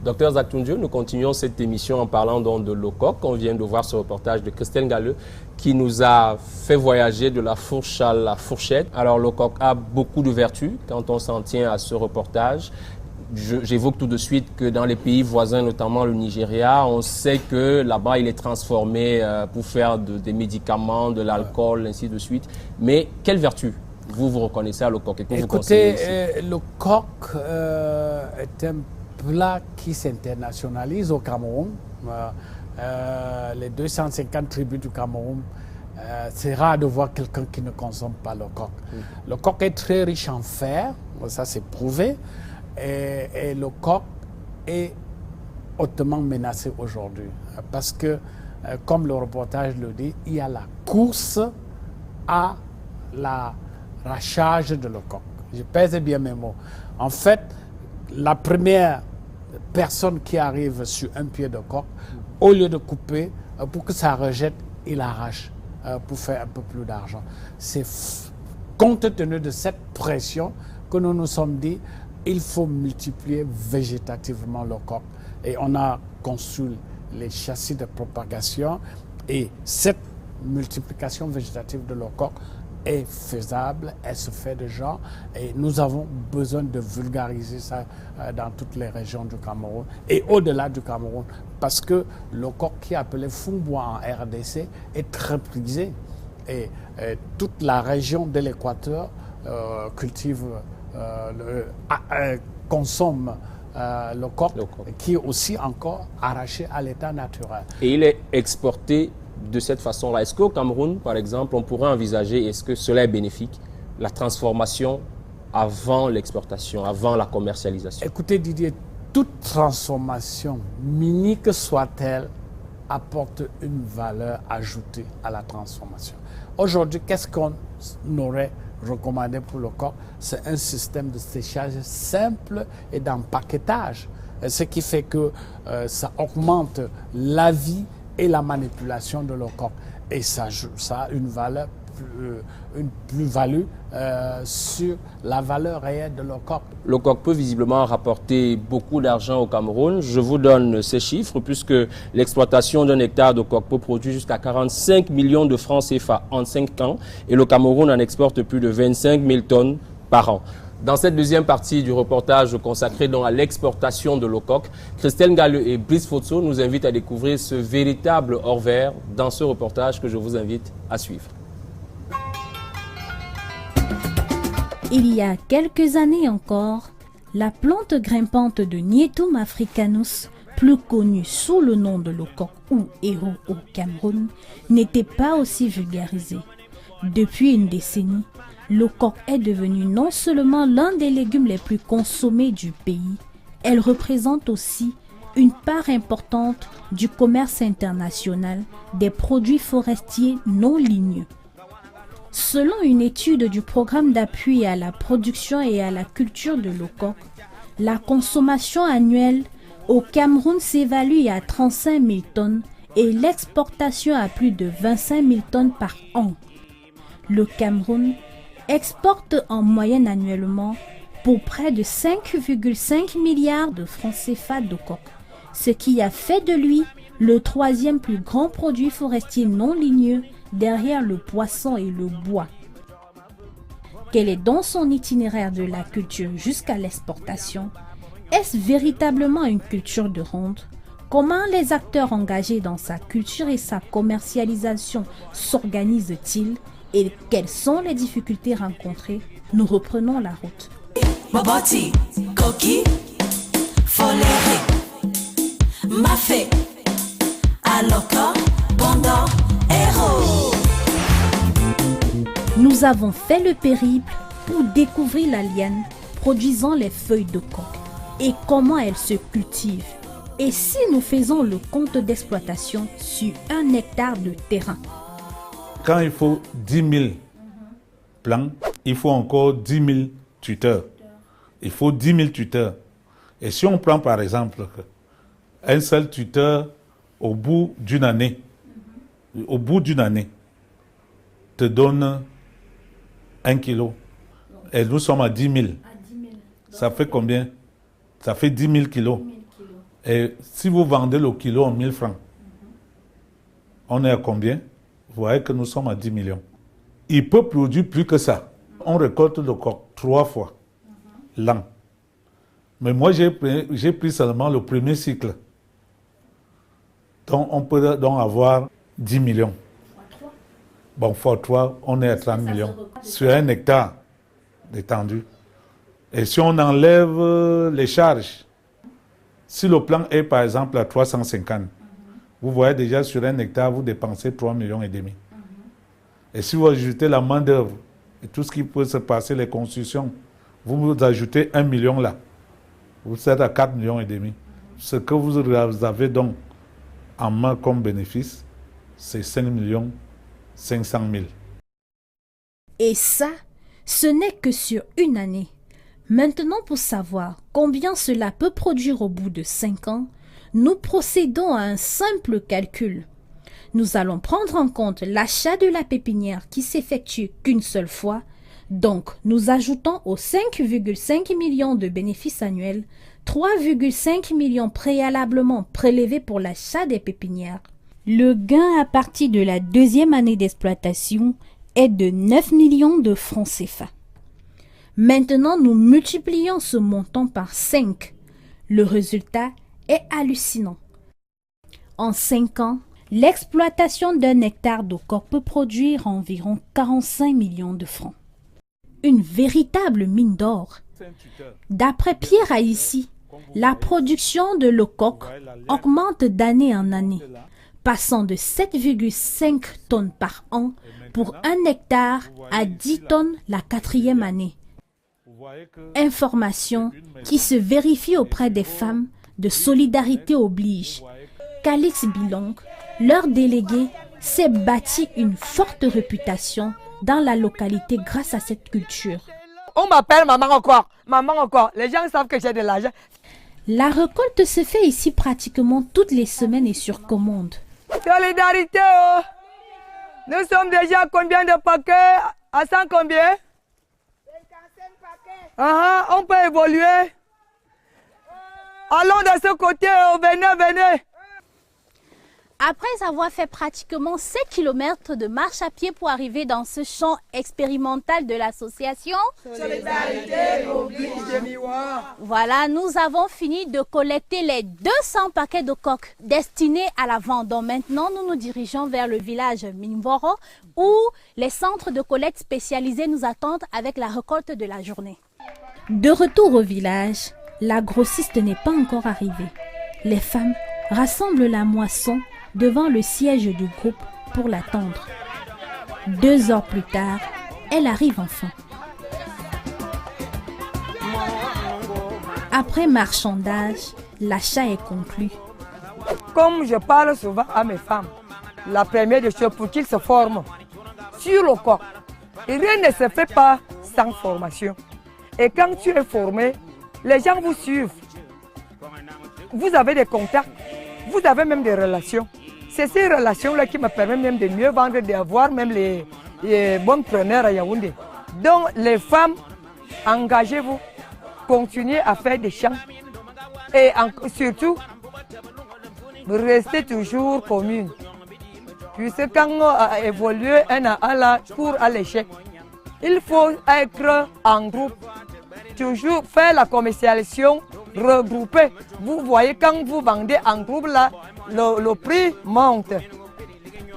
Docteur Zaktoundiou, nous continuons cette émission en parlant donc de l'OCOC. On vient de voir ce reportage de Christelle Galleux qui nous a fait voyager de la fourche à la fourchette. Alors l'OCOC a beaucoup de vertus quand on s'en tient à ce reportage. J'évoque tout de suite que dans les pays voisins, notamment le Nigeria, on sait que là-bas il est transformé pour faire des médicaments, de l'alcool, ainsi de suite. Mais quelle vertu vous reconnaissez à l'OCOC et que vous conseillez ici? Le coq est un plat qui s'internationalise au Cameroun. Les 250 tribus du Cameroun, c'est rare de voir quelqu'un qui ne consomme pas le coq. Le coq est très riche en fer, ça c'est prouvé, et le coq est hautement menacé aujourd'hui parce que, comme le reportage le dit, il y a la course à l'arrachage de le coq. Je pèse bien mes mots. En fait, la première personne qui arrive sur un pied de coq, au lieu de couper, pour que ça rejette, il arrache pour faire un peu plus d'argent. C'est compte tenu de cette pression que nous nous sommes dit, il faut multiplier végétativement le coq. Et on a construit les châssis de propagation et cette multiplication végétative de le coq est faisable, elle se fait déjà et nous avons besoin de vulgariser ça dans toutes les régions du Cameroun et au-delà du Cameroun parce que le coq qui est appelé Fumbois en RDC est très prisé et toute la région de l'Équateur cultive, consomme le coq qui est aussi encore arraché à l'état naturel. Et il est exporté de cette façon-là. Est-ce qu'au Cameroun, par exemple, on pourrait envisager, est-ce que cela est bénéfique, la transformation avant l'exportation, avant la commercialisation? Écoutez Didier, toute transformation, mini que soit-elle, apporte une valeur ajoutée à la transformation. Aujourd'hui, qu'est-ce qu'on aurait recommandé pour le coq? C'est un système de séchage simple et d'empaquetage, ce qui fait que ça augmente la vie et la manipulation de le coq. Et ça a une valeur, une plus-value sur la valeur réelle de le coq. Le coq peut visiblement rapporter beaucoup d'argent au Cameroun. Je vous donne ces chiffres puisque l'exploitation d'un hectare de coq peut produire jusqu'à 45 millions de francs CFA en 5 ans et le Cameroun en exporte plus de 25 000 tonnes par an. Dans cette deuxième partie du reportage consacré donc à l'exportation de l'OCOC, Christelle Galleux et Brice Fotso nous invitent à découvrir ce véritable hors-vert dans ce reportage que je vous invite à suivre. Il y a quelques années encore, la plante grimpante de Nietum africanus, plus connue sous le nom de l'OCOC ou héros au Cameroun, n'était pas aussi vulgarisée. Depuis une décennie, le coq est devenu non seulement l'un des légumes les plus consommés du pays, elle représente aussi une part importante du commerce international des produits forestiers non ligneux. Selon une étude du programme d'appui à la production et à la culture de l'OCOC, la consommation annuelle au Cameroun s'évalue à 35 000 tonnes et l'exportation à plus de 25 000 tonnes par an. Le Cameroun exporte en moyenne annuellement pour près de 5,5 milliards de francs CFA de coq, ce qui a fait de lui le troisième plus grand produit forestier non ligneux derrière le poisson et le bois. Quel est donc son itinéraire de la culture jusqu'à l'exportation? Est-ce véritablement une culture de rente? Comment les acteurs engagés dans sa culture et sa commercialisation s'organisent-ils? et quelles sont les difficultés rencontrées, nous reprenons la route. Maboti, Koki, Folere, Mafé, Aloka, Banda, Héros. Nous avons fait le périple pour découvrir la liane produisant les feuilles de coque et comment elles se cultivent. Et si nous faisons le compte d'exploitation sur 1 hectare de terrain? Quand il faut 10 000 plants, il faut encore 10 000 tuteurs. Il faut 10 000 tuteurs. Et si on prend par exemple un seul tuteur au bout d'une année, te donne 1 kilo. Et nous sommes à 10 000. Ça fait combien? Ça fait 10 000 kilos. Et si vous vendez le kilo en 1 000 francs, on est à combien? Vous voyez que nous sommes à 10 millions. Il peut produire plus que ça. On récolte le coq 3 fois l'an. Mais moi, j'ai pris seulement le premier cycle. Donc, on peut donc avoir 10 millions. Bon, fois 3, on est à 30 millions. Sur 1 hectare d'étendue. Et si on enlève les charges, si le plan est par exemple à 350, vous voyez déjà sur 1 hectare, vous dépensez 3,5 millions. Et si vous ajoutez la main-d'œuvre et tout ce qui peut se passer, les constructions, vous ajoutez 1 million là. Vous êtes à 4,5 millions. Ce que vous avez donc en main comme bénéfice, c'est 5 500 000. Et ça, ce n'est que sur une année. Maintenant, pour savoir combien cela peut produire au bout de 5 ans, nous procédons à un simple calcul. Nous allons prendre en compte l'achat de la pépinière qui s'effectue qu'une seule fois. Donc, nous ajoutons aux 5,5 millions de bénéfices annuels 3,5 millions préalablement prélevés pour l'achat des pépinières. Le gain à partir de la 2e année d'exploitation est de 9 millions de francs CFA. Maintenant, nous multiplions ce montant par 5. Le résultat est hallucinant. En 5 ans, l'exploitation d'1 hectare de coque peut produire environ 45 millions de francs. Une véritable mine d'or. D'après Pierre Haïssi, la production de lecoq augmente d'année en année, passant de 7,5 tonnes par an pour 1 hectare à 10 tonnes la 4e année. Information qui se vérifie auprès des femmes de Solidarité Oblige. Calix Bilong, leur délégué, s'est bâti une forte réputation dans la localité grâce à cette culture. On m'appelle maman encore. Les gens savent que j'ai de l'argent. La récolte se fait ici pratiquement toutes les semaines et sur commande. Solidarité, oh. Nous sommes déjà à combien de paquets? À 100 combien? 55 paquets. On peut évoluer. Allons de ce côté, oh. Venez. Après avoir fait pratiquement 7 km de marche à pied pour arriver dans ce champ expérimental de l'association Solidarité Oblige de Miwa, voilà, nous avons fini de collecter les 200 paquets de coques destinés à la vente. Donc maintenant, nous nous dirigeons vers le village Minvoro où les centres de collecte spécialisés nous attendent avec la récolte de la journée. De retour au village, la grossiste n'est pas encore arrivée. Les femmes rassemblent la moisson devant le siège du groupe pour l'attendre. 2 heures plus tard, elle arrive enfin. Après marchandage, l'achat est conclu. Comme je parle souvent à mes femmes, la première des choses pour qu'ils se forment sur le corps. Et rien ne se fait pas sans formation. Et quand tu es formé, les gens vous suivent. Vous avez des contacts, vous avez même des relations. C'est ces relations-là qui me permettent même de mieux vendre, d'avoir même les bons preneurs à Yaoundé. Donc les femmes, engagez-vous, continuez à faire des champs. Et surtout, restez toujours communes. Puisque quand on a évolué un à un là pour à l'échec, il faut être en groupe. Toujours faire la commercialisation regroupée. Vous voyez, quand vous vendez en groupe là, le prix monte.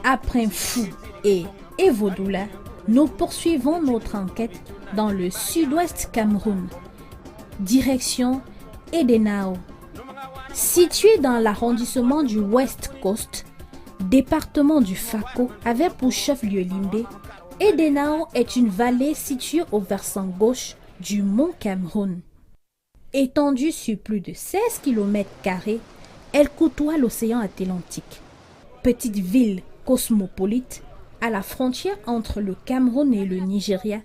Après Fou et Evodoula, nous poursuivons notre enquête dans le sud-ouest Cameroun. Direction Edenao. Situé dans l'arrondissement du West Coast, département du Fako, avec pour chef-lieu Limbé, Edenao est une vallée située au versant gauche du mont Cameroun. Étendue sur plus de 16 km², elle côtoie l'océan Atlantique. Petite ville cosmopolite, à la frontière entre le Cameroun et le Nigeria,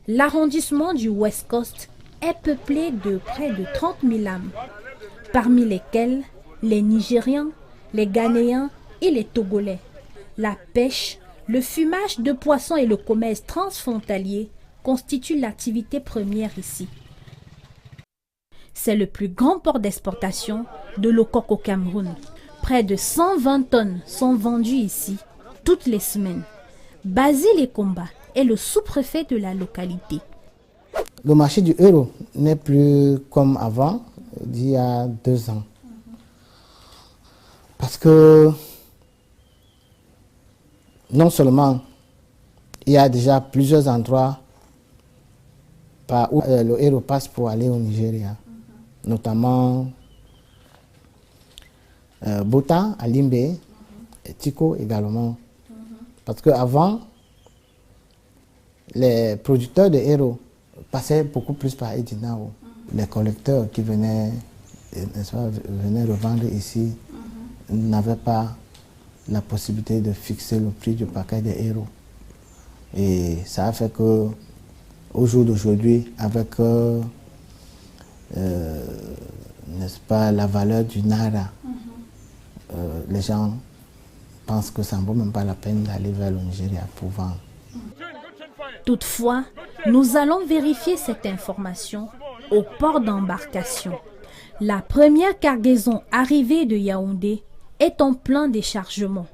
l'arrondissement du West Coast est peuplé de près de 30 000 âmes, parmi lesquels les Nigérians, les Ghanéens et les Togolais. La pêche, le fumage de poissons et le commerce transfrontalier constituent l'activité première ici. C'est le plus grand port d'exportation de l'eau coque au Cameroun. Près de 120 tonnes sont vendues ici toutes les semaines. Basile Ekomba est le sous-préfet de la localité. Le marché du euro n'est plus comme avant, d'il y a 2 ans. Parce que non seulement il y a déjà plusieurs endroits par où le euro passe pour aller au Nigeria, notamment Bota à Limbé et Tiko également. Parce qu'avant, les producteurs de héros passaient beaucoup plus par Edenao. Les collecteurs qui venaient revendre ici n'avaient pas la possibilité de fixer le prix du paquet des héros. Et ça a fait que, au jour d'aujourd'hui, avec n'est-ce pas, la valeur du Naira, les gens pensent que ça ne vaut même pas la peine d'aller vers le Nigeria pour vendre. Toutefois, nous allons vérifier cette information au port d'embarcation. La première cargaison arrivée de Yaoundé est en plein déchargement.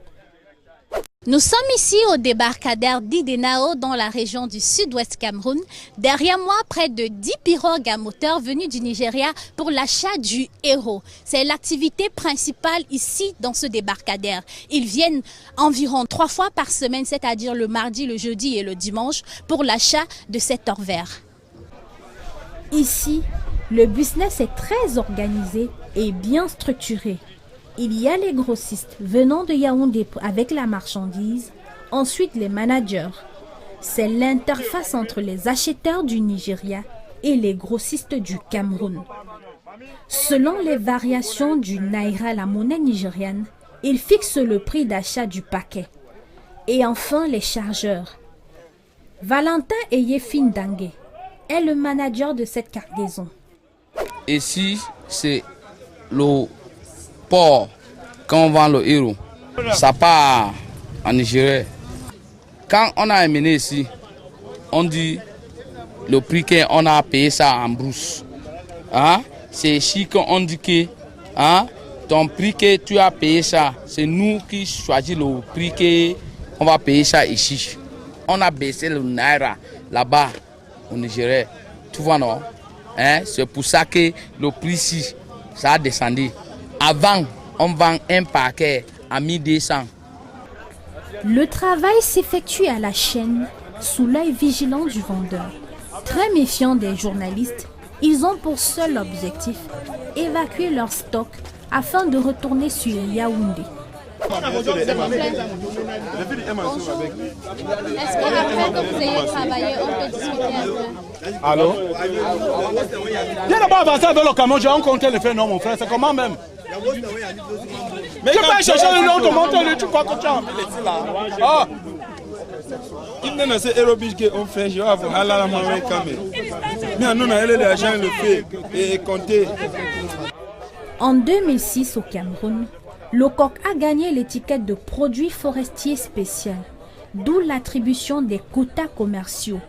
Nous sommes ici au débarcadère d'Edenao dans la région du sud-ouest Cameroun. Derrière moi, près de 10 pirogues à moteur venues du Nigeria pour l'achat du héros. C'est l'activité principale ici dans ce débarcadère. Ils viennent environ 3 fois par semaine, c'est-à-dire le mardi, le jeudi et le dimanche, pour l'achat de cet or vert. Ici, le business est très organisé et bien structuré. Il y a les grossistes venant de Yaoundé avec la marchandise, ensuite les managers. C'est l'interface entre les acheteurs du Nigeria et les grossistes du Cameroun. Selon les variations du Naira, la monnaie nigériane, ils fixent le prix d'achat du paquet. Et enfin les chargeurs. Valentin Eyefine Dangue est le manager de cette cargaison. Ici, c'est le port, quand on vend le héros, ça part en Nigeria. Quand on a amené ici, on dit le prix qu'on a payé ça en brousse. Hein? C'est ici qu'on dit que ton prix que tu as payé ça, c'est nous qui choisissons le prix qu'on va payer ça ici. On a baissé le Naira là-bas au Nigeria. Tu vois, non? Hein? C'est pour ça que le prix ici, ça a descendu. Avant, on vend un paquet à 1200. Le travail s'effectue à la chaîne, sous l'œil vigilant du vendeur. Très méfiants des journalistes, ils ont pour seul objectif évacuer leur stock afin de retourner sur Yaoundé. Est-ce qu'après que vous ayez travaillé, on peut discuter un peu? Allô? Viens d'abord avancer avec le camion, j'ai rencontré le fait, non mon frère, c'est comment même? Mais tu peux chercher le nom de monter, tu crois que tu as envie de laisser là? Ah! Il n'a pas aérobie qu'on fait, je vais avoir la main camé. Mais nous, on a l'argent, le fait et compter. En 2006 au Cameroun, le coq a gagné l'étiquette de produit forestier spécial, d'où l'attribution des quotas commerciaux.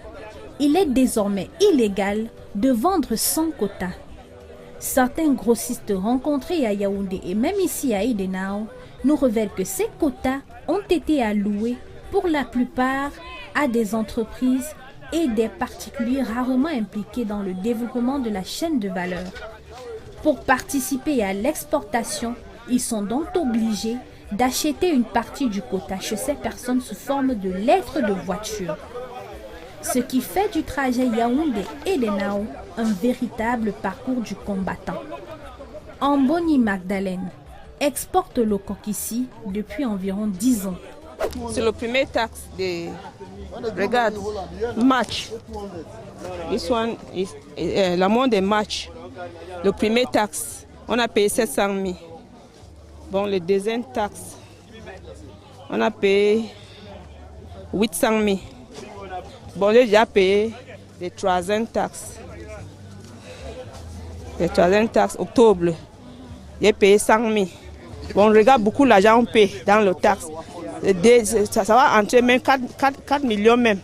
Il est désormais illégal de vendre sans quota. Certains grossistes rencontrés à Yaoundé et même ici à Edenao nous révèlent que ces quotas ont été alloués pour la plupart à des entreprises et des particuliers rarement impliqués dans le développement de la chaîne de valeur. Pour participer à l'exportation, ils sont donc obligés d'acheter une partie du quota chez ces personnes sous forme de lettres de voiture. Ce qui fait du trajet Yaoundé-Edenao un véritable parcours du combattant. Amboni Magdalene exporte le coq ici depuis environ 10 ans. C'est le premier taxe de... Regarde, match. This one is l'amont des matchs. Le premier taxe, on a payé 700 000. Bon, le deuxième taxe, on a payé 800 000. Bon, j'ai déjà payé les troisième taxes. Les troisième taxes, octobre, j'ai payé 100 000. Bon, regarde beaucoup l'argent on paye dans le taxe. Ça va entrer même 4 millions même.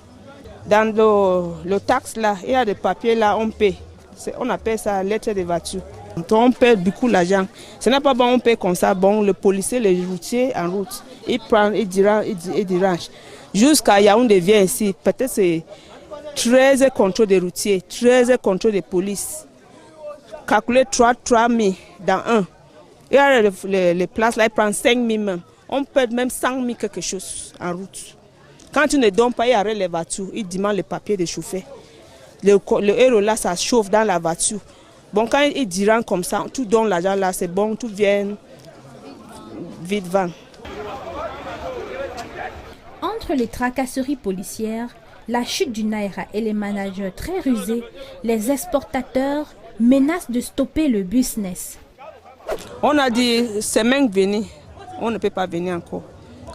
Dans le taxe là, il y a des papiers là, on paye. On appelle ça lettre de voiture. Donc on paye beaucoup l'argent. Ce n'est pas bon, on paye comme ça. Bon, le policier, les routiers en route, ils prennent, ils dirigent. Jusqu'à Yaoundé vient ici, peut-être c'est 13 contrôles de routiers, 13 contrôles de police. Calculer 3 000 dans un. Il y a les places là, ils prennent 5 000 même. On peut même 100 000 quelque chose en route. Quand tu ne donnes pas, il arrête les voitures, il demande les papiers de chauffer. Le héros là, ça chauffe dans la voiture. Bon, quand il diront comme ça, tout donne l'argent là, c'est bon, tout vient vite vendre. Entre les tracasseries policières, la chute du Naira et les managers très rusés, les exportateurs menacent de stopper le business. On a dit, semaine venue, on ne peut pas venir encore,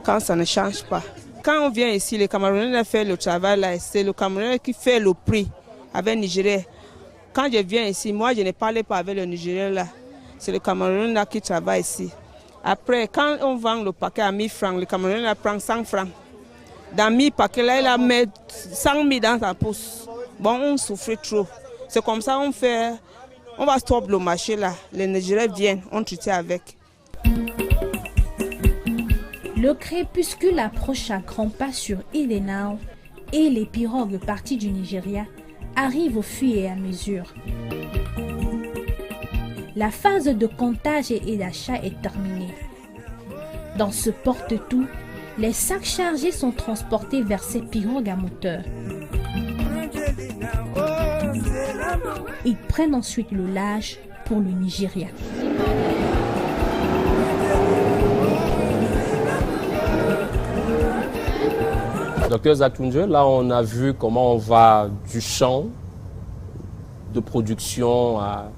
quand ça ne change pas. Quand on vient ici, les Camerounais font le travail là, c'est le Camerounais qui fait le prix avec le Nigérien. Quand je viens ici, moi je ne parle pas avec le Nigérien là, c'est le Camerounais là qui travaille ici. Après, quand on vend le paquet à 1000 francs, le Camerounais prend 100 francs. Dans 1000 paquets là, il a mis 100 000 dans sa pousse. Bon, on souffre trop. C'est comme ça on va stopper le marché là. Les Nigériens viennent, on traite avec. Le crépuscule approche à grands pas sur Edenao et les pirogues parties du Nigeria arrivent au fur et à mesure. La phase de comptage et d'achat est terminée. Dans ce porte-tout, les sacs chargés sont transportés vers ces pirogues à moteur. Ils prennent ensuite le large pour le Nigeria. Docteur Zatunje, là on a vu comment on va du champ de production à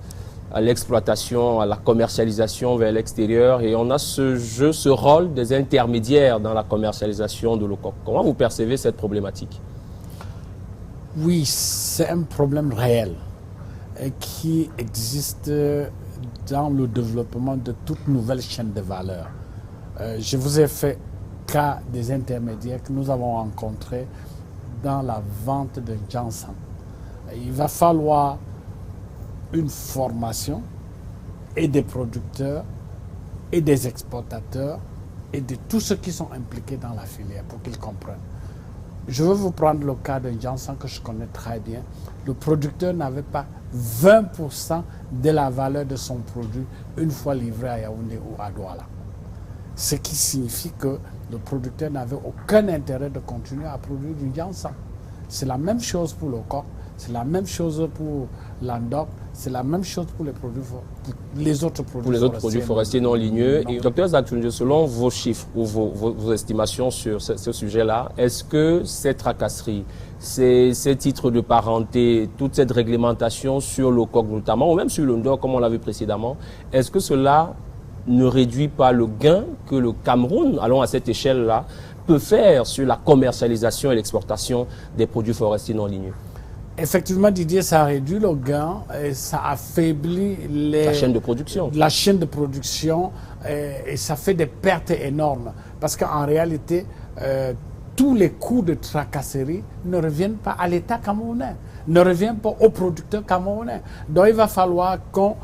l'exploitation, à la commercialisation vers l'extérieur, et on a ce rôle des intermédiaires dans la commercialisation de le coq. Comment vous percevez cette problématique? Oui, c'est un problème réel qui existe dans le développement de toute nouvelle chaîne de valeur. Je vous ai fait cas des intermédiaires que nous avons rencontrés dans la vente de Janssen. Il va falloir une formation et des producteurs et des exportateurs et de tous ceux qui sont impliqués dans la filière pour qu'ils comprennent. Je veux vous prendre le cas de Janssen que je connais très bien. Le producteur n'avait pas 20% de la valeur de son produit une fois livré à Yaoundé ou à Douala. Ce qui signifie que le producteur n'avait aucun intérêt de continuer à produire du Janssen. C'est la même chose pour le coq, c'est la même chose pour l'andop, c'est la même chose pour les autres produits forestiers non ligneux. Et docteur Zatunje, selon vos chiffres ou vos estimations sur ce sujet-là, est-ce que ces tracasseries, ces titres de parenté, toute cette réglementation sur le coq notamment, ou même sur le ndor comme on l'a vu précédemment, est-ce que cela ne réduit pas le gain que le Cameroun, allons à cette échelle-là, peut faire sur la commercialisation et l'exportation des produits forestiers non ligneux? Effectivement, Didier, ça réduit le gain et ça affaiblit la chaîne de production. La chaîne de production et ça fait des pertes énormes. Parce qu'en réalité, tous les coûts de tracasserie ne reviennent pas à l'État camerounais, ne reviennent pas aux producteurs camerounais. Donc il va falloir qu'on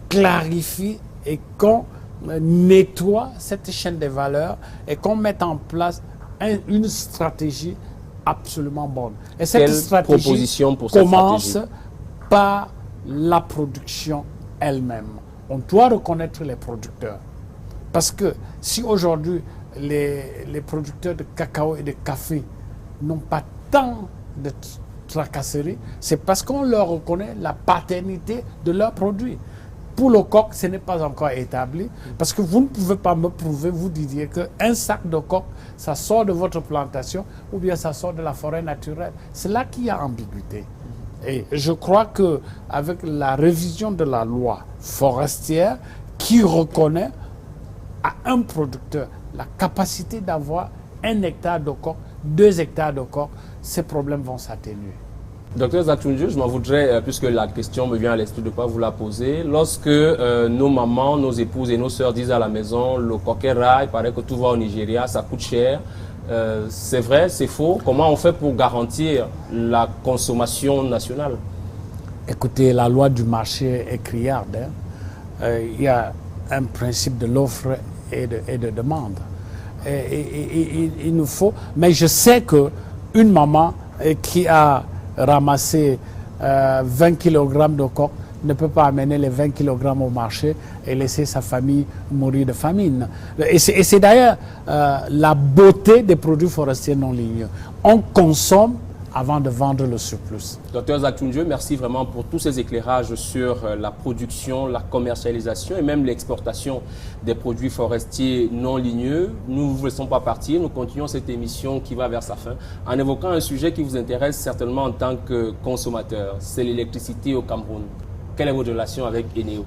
clarifie et qu'on nettoie cette chaîne de valeur et qu'on mette en place une stratégie absolument bonne. Et cette stratégie commence par la production elle-même. On doit reconnaître les producteurs. Parce que si aujourd'hui les producteurs de cacao et de café n'ont pas tant de tracasseries, c'est parce qu'on leur reconnaît la paternité de leurs produits. Pour le coq, ce n'est pas encore établi, parce que vous ne pouvez pas me prouver, vous disiez qu'un sac de coq, ça sort de votre plantation ou bien ça sort de la forêt naturelle. C'est là qu'il y a ambiguïté. Et je crois qu'avec la révision de la loi forestière qui reconnaît à un producteur la capacité d'avoir 1 hectare de coq, 2 hectares de coq, ces problèmes vont s'atténuer. Docteur Zatunju, je m'en voudrais, puisque la question me vient à l'esprit de ne pas vous la poser. Lorsque nos mamans, nos épouses et nos sœurs disent à la maison, le coq est rare, il paraît que tout va au Nigeria, ça coûte cher. C'est vrai, c'est faux. Comment on fait pour garantir la consommation nationale? Écoutez, la loi du marché est criarde. Il y a un principe de l'offre et de demande. Il nous faut... Mais je sais qu'une maman qui a ramassé 20 kg de coq ne peut pas amener les 20 kg au marché et laisser sa famille mourir de famine. Et c'est d'ailleurs la beauté des produits forestiers non ligneux. On consomme avant de vendre le surplus. Docteur Zatunju, merci vraiment pour tous ces éclairages sur la production, la commercialisation et même l'exportation des produits forestiers non ligneux. Nous ne vous laissons pas partir, nous continuons cette émission qui va vers sa fin en évoquant un sujet qui vous intéresse certainement en tant que consommateur, c'est l'électricité au Cameroun. Quelle est votre relation avec Eneo?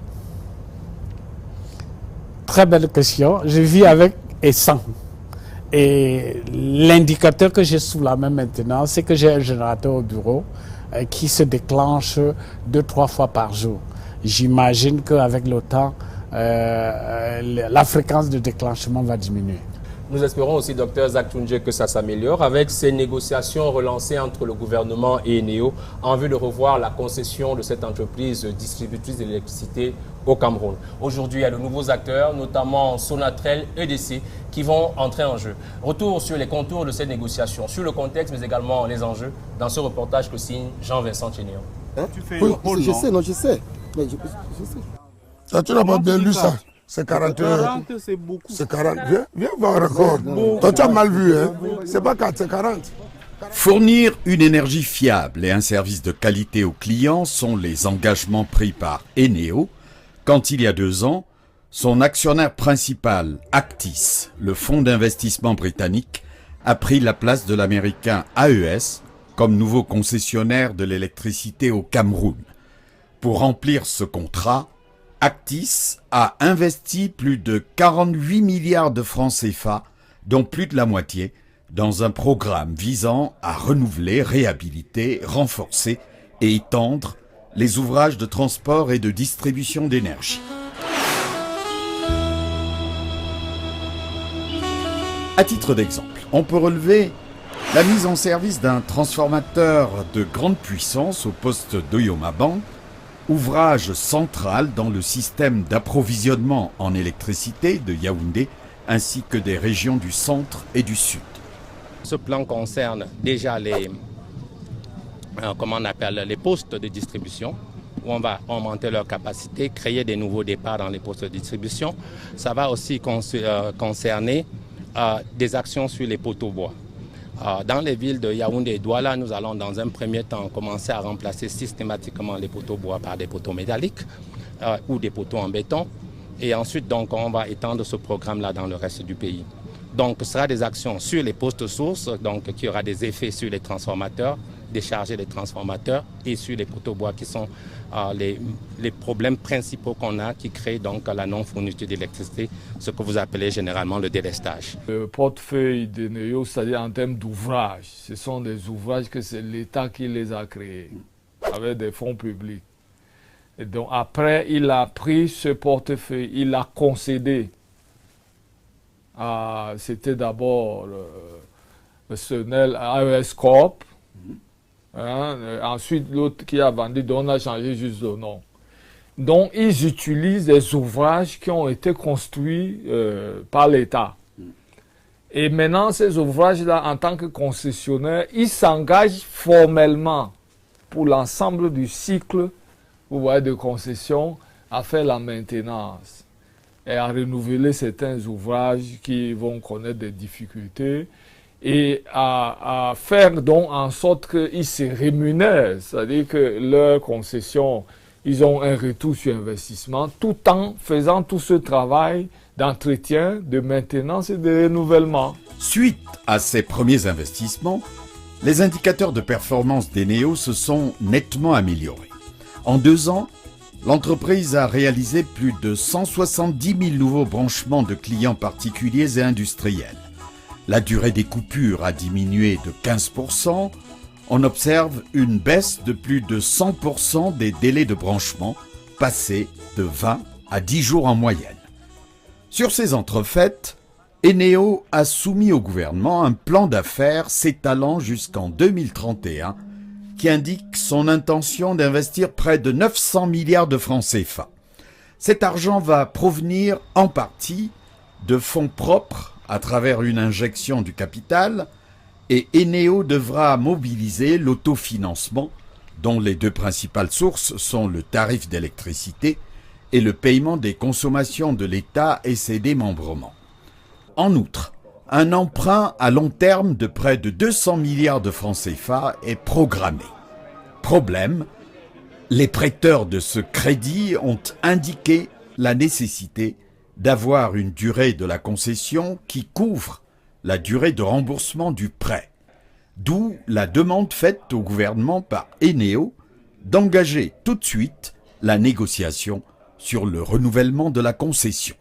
Très belle question. Je vis avec et sans. Et l'indicateur que j'ai sous la main maintenant, c'est que j'ai un générateur au bureau qui se déclenche 2-3 fois par jour. J'imagine qu'avec le temps, la fréquence de déclenchement va diminuer. Nous espérons aussi, docteur Zatunju, que ça s'améliore avec ces négociations relancées entre le gouvernement et Eneo en vue de revoir la concession de cette entreprise distributrice d'électricité au Cameroun. Aujourd'hui, il y a de nouveaux acteurs, notamment Sonatrel, EDC, qui vont entrer en jeu. Retour sur les contours de cette négociation, sur le contexte, mais également les enjeux, dans ce reportage que signe Jean-Vincent Chénéon. Tu fais oui, je sais, non, je sais. Mais je sais. Ça, tu n'as pas bien lu ça. C'est 40 heures. 40, c'est beaucoup. C'est 40. Viens voir encore. Toi, tu as mal vu, hein. C'est pas 4, c'est 40. Fournir une énergie fiable et un service de qualité aux clients sont les engagements pris par Eneo quand il y a 2 ans, son actionnaire principal, Actis, le fonds d'investissement britannique, a pris la place de l'américain AES comme nouveau concessionnaire de l'électricité au Cameroun. Pour remplir ce contrat, Actis a investi plus de 48 milliards de francs CFA, dont plus de la moitié, dans un programme visant à renouveler, réhabiliter, renforcer et étendre les ouvrages de transport et de distribution d'énergie. À titre d'exemple, on peut relever la mise en service d'un transformateur de grande puissance au poste d'Oyomaban, ouvrage central dans le système d'approvisionnement en électricité de Yaoundé, ainsi que des régions du centre et du sud. Ce plan concerne déjà les postes de distribution, où on va augmenter leur capacité, créer des nouveaux départs dans les postes de distribution. Ça va aussi concerner des actions sur les poteaux bois. Dans les villes de Yaoundé et Douala, nous allons dans un premier temps commencer à remplacer systématiquement les poteaux bois par des poteaux métalliques ou des poteaux en béton. Et ensuite, donc, on va étendre ce programme-là dans le reste du pays. Donc, ce sera des actions sur les postes sources, donc qui aura des effets sur les transformateurs, décharger les transformateurs et sur les poteaux bois qui sont les problèmes principaux qu'on a qui créent donc la non-fourniture d'électricité, ce que vous appelez généralement le délestage. Le portefeuille de Neo, c'est-à-dire en termes d'ouvrages, ce sont des ouvrages que c'est l'État qui les a créés avec des fonds publics. Et donc après, il a pris ce portefeuille, il l'a concédé. C'était d'abord le Senel AES Corp. Ensuite, l'autre qui a vendu, donc on a changé juste le nom. Donc, ils utilisent des ouvrages qui ont été construits par l'État. Et maintenant, ces ouvrages-là, en tant que concessionnaire, ils s'engagent formellement pour l'ensemble du cycle, vous voyez, de concession, à faire la maintenance et à renouveler certains ouvrages qui vont connaître des difficultés. et à faire donc en sorte qu'ils se rémunèrent, c'est-à-dire que leurs concessions, ils ont un retour sur investissement, tout en faisant tout ce travail d'entretien, de maintenance et de renouvellement. Suite à ces premiers investissements, les indicateurs de performance d'Eneo se sont nettement améliorés. En 2 ans, l'entreprise a réalisé plus de 170 000 nouveaux branchements de clients particuliers et industriels. La durée des coupures a diminué de 15%. On observe une baisse de plus de 100% des délais de branchement, passés de 20 à 10 jours en moyenne. Sur ces entrefaites, Eneo a soumis au gouvernement un plan d'affaires s'étalant jusqu'en 2031 qui indique son intention d'investir près de 900 milliards de francs CFA. Cet argent va provenir en partie de fonds propres à travers une injection du capital et Eneo devra mobiliser l'autofinancement dont les 2 principales sources sont le tarif d'électricité et le paiement des consommations de l'État et ses démembrements. En outre, un emprunt à long terme de près de 200 milliards de francs CFA est programmé. Problème, les prêteurs de ce crédit ont indiqué la nécessité d'avoir une durée de la concession qui couvre la durée de remboursement du prêt. D'où la demande faite au gouvernement par Eneo d'engager tout de suite la négociation sur le renouvellement de la concession.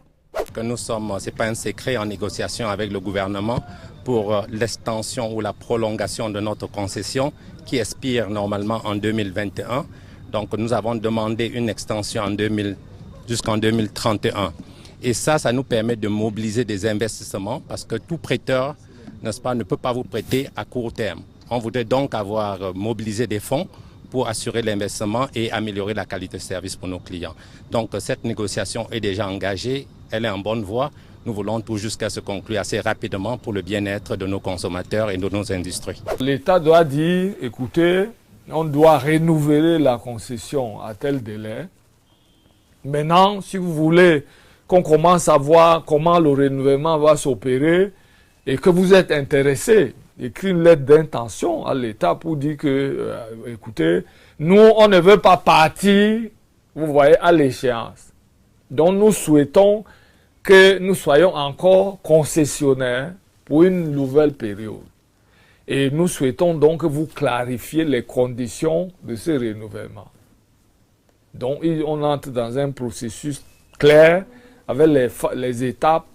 Que nous sommes, c'est pas un secret, en négociation avec le gouvernement pour l'extension ou la prolongation de notre concession qui expire normalement en 2021. Donc nous avons demandé une extension jusqu'en 2031. Et ça nous permet de mobiliser des investissements parce que tout prêteur, n'est-ce pas, ne peut pas vous prêter à court terme. On voudrait donc avoir mobilisé des fonds pour assurer l'investissement et améliorer la qualité de service pour nos clients. Donc cette négociation est déjà engagée, elle est en bonne voie. Nous voulons tout jusqu'à se conclure assez rapidement pour le bien-être de nos consommateurs et de nos industries. L'État doit dire, écoutez, on doit renouveler la concession à tel délai. Maintenant, si vous voulez qu'on commence à voir comment le renouvellement va s'opérer et que vous êtes intéressé, écrire une lettre d'intention à l'État pour dire que, écoutez, nous, on ne veut pas partir, vous voyez, à l'échéance. Donc, nous souhaitons que nous soyons encore concessionnaires pour une nouvelle période. Et nous souhaitons donc que vous clarifiez les conditions de ce renouvellement. Donc, on entre dans un processus clair avec les étapes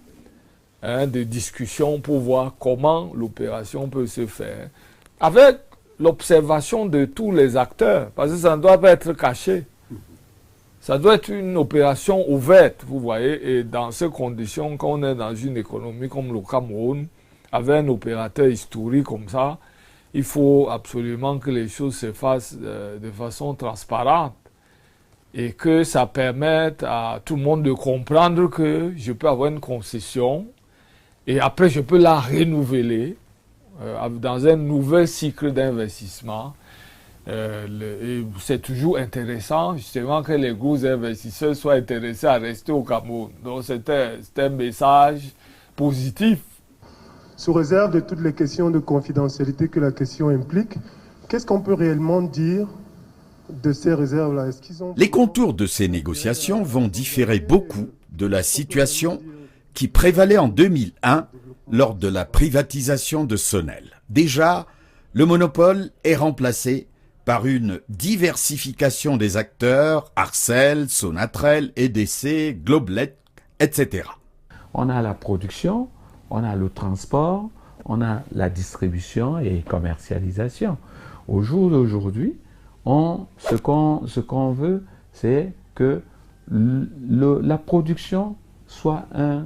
de discussion pour voir comment l'opération peut se faire. Avec l'observation de tous les acteurs, parce que ça ne doit pas être caché. Ça doit être une opération ouverte, vous voyez, et dans ces conditions, quand on est dans une économie comme le Cameroun, avec un opérateur historique comme ça, il faut absolument que les choses se fassent de façon transparente et que ça permette à tout le monde de comprendre que je peux avoir une concession et après je peux la renouveler dans un nouvel cycle d'investissement. C'est toujours intéressant justement que les gros investisseurs soient intéressés à rester au Cameroun. Donc c'est un message positif. Sous réserve de toutes les questions de confidentialité que la question implique, qu'est-ce qu'on peut réellement dire de ces réserves-là? Les contours de ces négociations vont différer beaucoup de la situation qui prévalait en 2001 lors de la privatisation de Sonel. Déjà, le monopole est remplacé par une diversification des acteurs, Arcel, Sonatrel, EDC, Globlet, etc. On a la production, on a le transport, on a la distribution et commercialisation. Au jour d'aujourd'hui, ce qu'on veut, c'est que la production soit un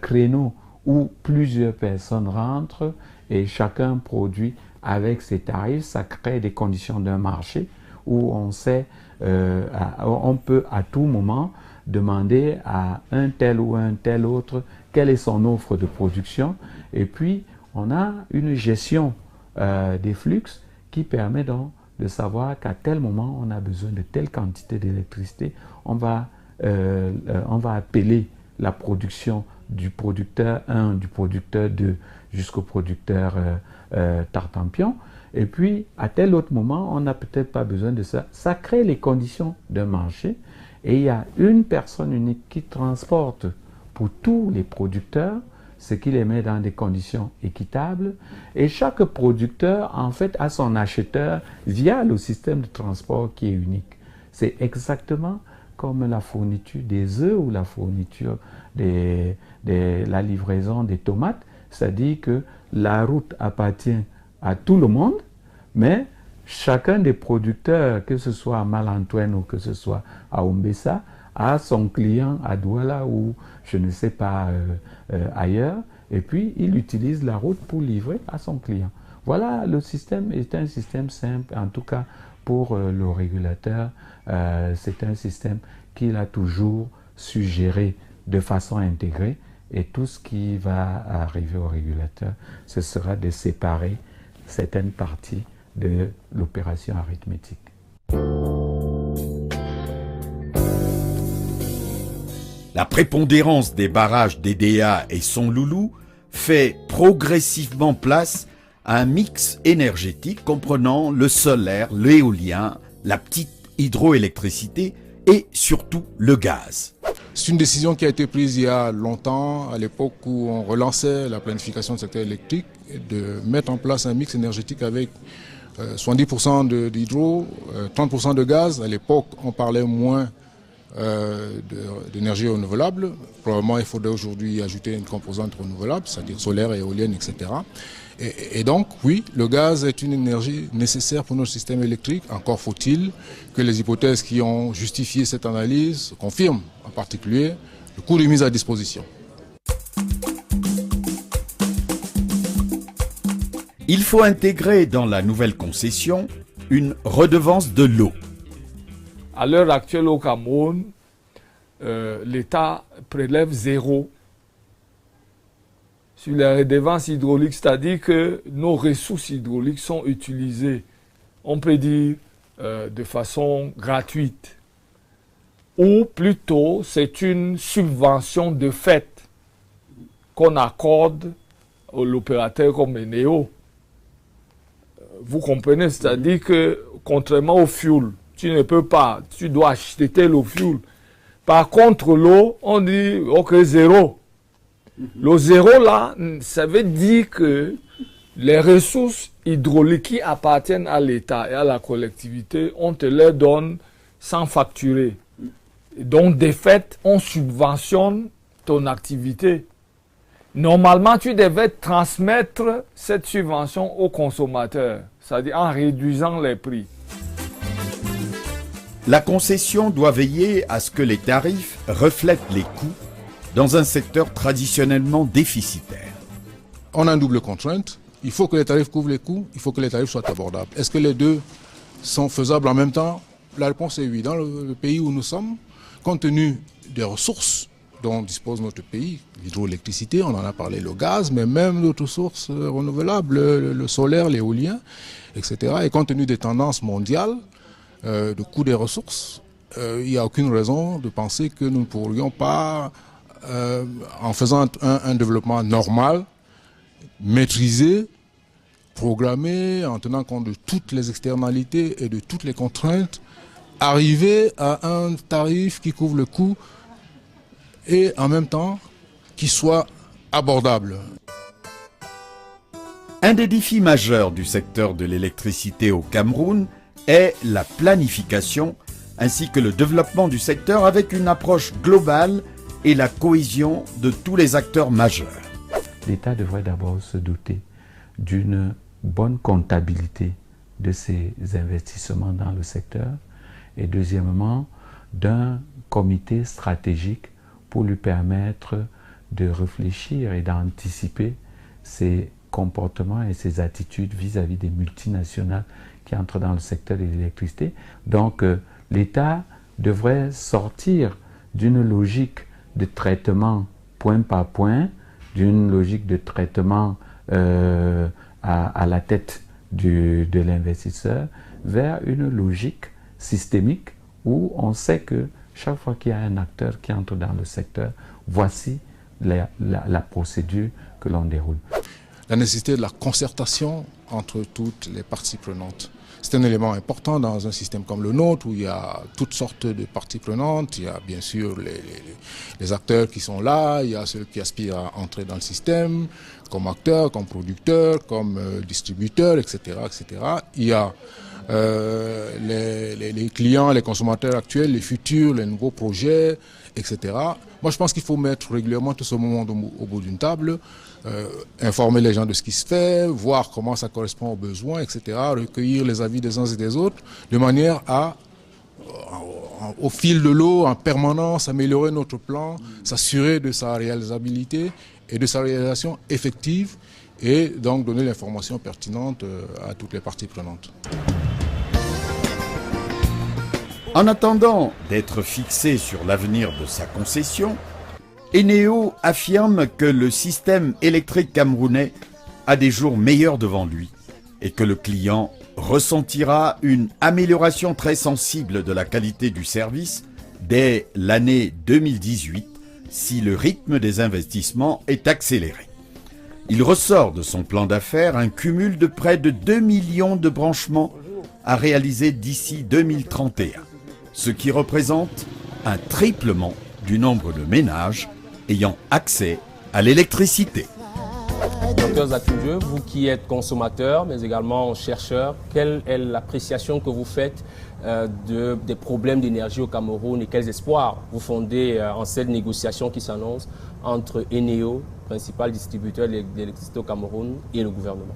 créneau où plusieurs personnes rentrent et chacun produit avec ses tarifs. Ça crée des conditions d'un marché où on sait, on peut à tout moment demander à un tel ou un tel autre quelle est son offre de production. Et puis, on a une gestion des flux qui permet donc de savoir qu'à tel moment, on a besoin de telle quantité d'électricité. On va appeler la production du producteur 1, du producteur 2 jusqu'au producteur Tartampion. Et puis, à tel autre moment, on n'a peut-être pas besoin de ça. Ça crée les conditions d'un marché et il y a une personne unique qui transporte pour tous les producteurs, ce qui les met dans des conditions équitables. Et chaque producteur, en fait, a son acheteur via le système de transport qui est unique. C'est exactement comme la fourniture des œufs ou la fourniture la livraison des tomates. C'est-à-dire que la route appartient à tout le monde, mais chacun des producteurs, que ce soit à Malantoine ou que ce soit à Ombessa, a son client à Douala ou je ne sais pas ailleurs, et puis il utilise la route pour livrer à son client. Voilà, le système est un système simple, en tout cas pour le régulateur, c'est un système qu'il a toujours su gérer de façon intégrée, et tout ce qui va arriver au régulateur, ce sera de séparer certaines parties de l'opération arithmétique. La prépondérance des barrages d'Edea et Sonloulou fait progressivement place à un mix énergétique comprenant le solaire, l'éolien, la petite hydroélectricité et surtout le gaz. C'est une décision qui a été prise il y a longtemps, à l'époque où on relançait la planification du secteur électrique, de mettre en place un mix énergétique avec 70% d'hydro, 30% de gaz. À l'époque, on parlait moins d'énergie renouvelable. Probablement, il faudrait aujourd'hui ajouter une composante renouvelable, c'est-à-dire solaire, éolienne, etc. Et donc, oui, le gaz est une énergie nécessaire pour notre système électrique. Encore faut-il que les hypothèses qui ont justifié cette analyse confirment, en particulier, le coût de mise à disposition. Il faut intégrer dans la nouvelle concession une redevance de l'eau. À l'heure actuelle au Cameroun, l'État prélève 0 sur les redevances hydrauliques, c'est-à-dire que nos ressources hydrauliques sont utilisées, on peut dire, de façon gratuite. Ou plutôt, c'est une subvention de fait qu'on accorde à l'opérateur comme Eneo. Vous comprenez, c'est-à-dire que, contrairement au fuel, tu ne peux pas, tu dois acheter le fuel. Par contre, l'eau, on dit, ok, 0. Le 0 là, ça veut dire que les ressources hydrauliques qui appartiennent à l'État et à la collectivité, on te les donne sans facturer. Donc, de fait, on subventionne ton activité. Normalement, tu devais transmettre cette subvention aux consommateurs, c'est-à-dire en réduisant les prix. La concession doit veiller à ce que les tarifs reflètent les coûts dans un secteur traditionnellement déficitaire. On a une double contrainte. Il faut que les tarifs couvrent les coûts, il faut que les tarifs soient abordables. Est-ce que les deux sont faisables en même temps? La réponse est oui. Dans le pays où nous sommes, compte tenu des ressources dont dispose notre pays, l'hydroélectricité, on en a parlé, le gaz, mais même d'autres sources renouvelables, le solaire, l'éolien, etc. Et compte tenu des tendances mondiales de coût des ressources, il n'y a aucune raison de penser que nous ne pourrions pas, en faisant un développement normal, maîtrisé, programmé, en tenant compte de toutes les externalités et de toutes les contraintes, arriver à un tarif qui couvre le coût et en même temps qui soit abordable. Un des défis majeurs du secteur de l'électricité au Cameroun est la planification ainsi que le développement du secteur avec une approche globale et la cohésion de tous les acteurs majeurs. L'État devrait d'abord se doter d'une bonne comptabilité de ses investissements dans le secteur et deuxièmement d'un comité stratégique pour lui permettre de réfléchir et d'anticiper ses comportements et ses attitudes vis-à-vis des multinationales qui entrent dans le secteur de l'électricité. Donc l'État devrait sortir d'une logique de traitement point par point, d'une logique de traitement à la tête de l'investisseur, vers une logique systémique où on sait que chaque fois qu'il y a un acteur qui entre dans le secteur, voici la procédure que l'on déroule. La nécessité de la concertation entre toutes les parties prenantes. C'est un élément important dans un système comme le nôtre où il y a toutes sortes de parties prenantes. Il y a bien sûr les acteurs qui sont là, il y a ceux qui aspirent à entrer dans le système comme acteurs, comme producteurs, comme distributeurs, etc., etc. Il y a les clients, les consommateurs actuels, les futurs, les nouveaux projets, etc. Moi, je pense qu'il faut mettre régulièrement tout ce monde au bout d'une table, informer les gens de ce qui se fait, voir comment ça correspond aux besoins, etc., recueillir les avis des uns et des autres, de manière à, au fil de l'eau, en permanence, améliorer notre plan, s'assurer de sa réalisabilité et de sa réalisation effective, et donc donner l'information pertinente à toutes les parties prenantes. En attendant d'être fixé sur l'avenir de sa concession, Eneo affirme que le système électrique camerounais a des jours meilleurs devant lui et que le client ressentira une amélioration très sensible de la qualité du service dès l'année 2018 si le rythme des investissements est accéléré. Il ressort de son plan d'affaires un cumul de près de 2 millions de branchements à réaliser d'ici 2031, ce qui représente un triplement du nombre de ménages ayant accès à l'électricité. Docteur Zatundieu, vous qui êtes consommateur, mais également chercheur, quelle est l'appréciation que vous faites des problèmes d'énergie au Cameroun et quels espoirs vous fondez en cette négociation qui s'annonce entre Eneo, principal distributeur d'électricité au Cameroun, et le gouvernement?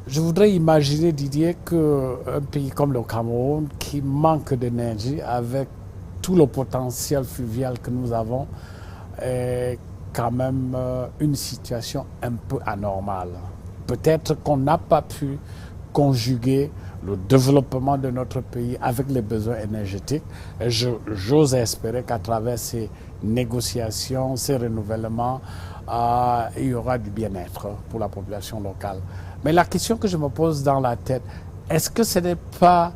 Je voudrais imaginer, Didier, qu'un pays comme le Cameroun, qui manque d'énergie, avec tout le potentiel fluvial que nous avons, est quand même une situation un peu anormale. Peut-être qu'on n'a pas pu conjuguer le développement de notre pays avec les besoins énergétiques. Et j'ose espérer qu'à travers ces négociations, ces renouvellements, il y aura du bien-être pour la population locale. Mais la question que je me pose dans la tête, est-ce que ce n'est pas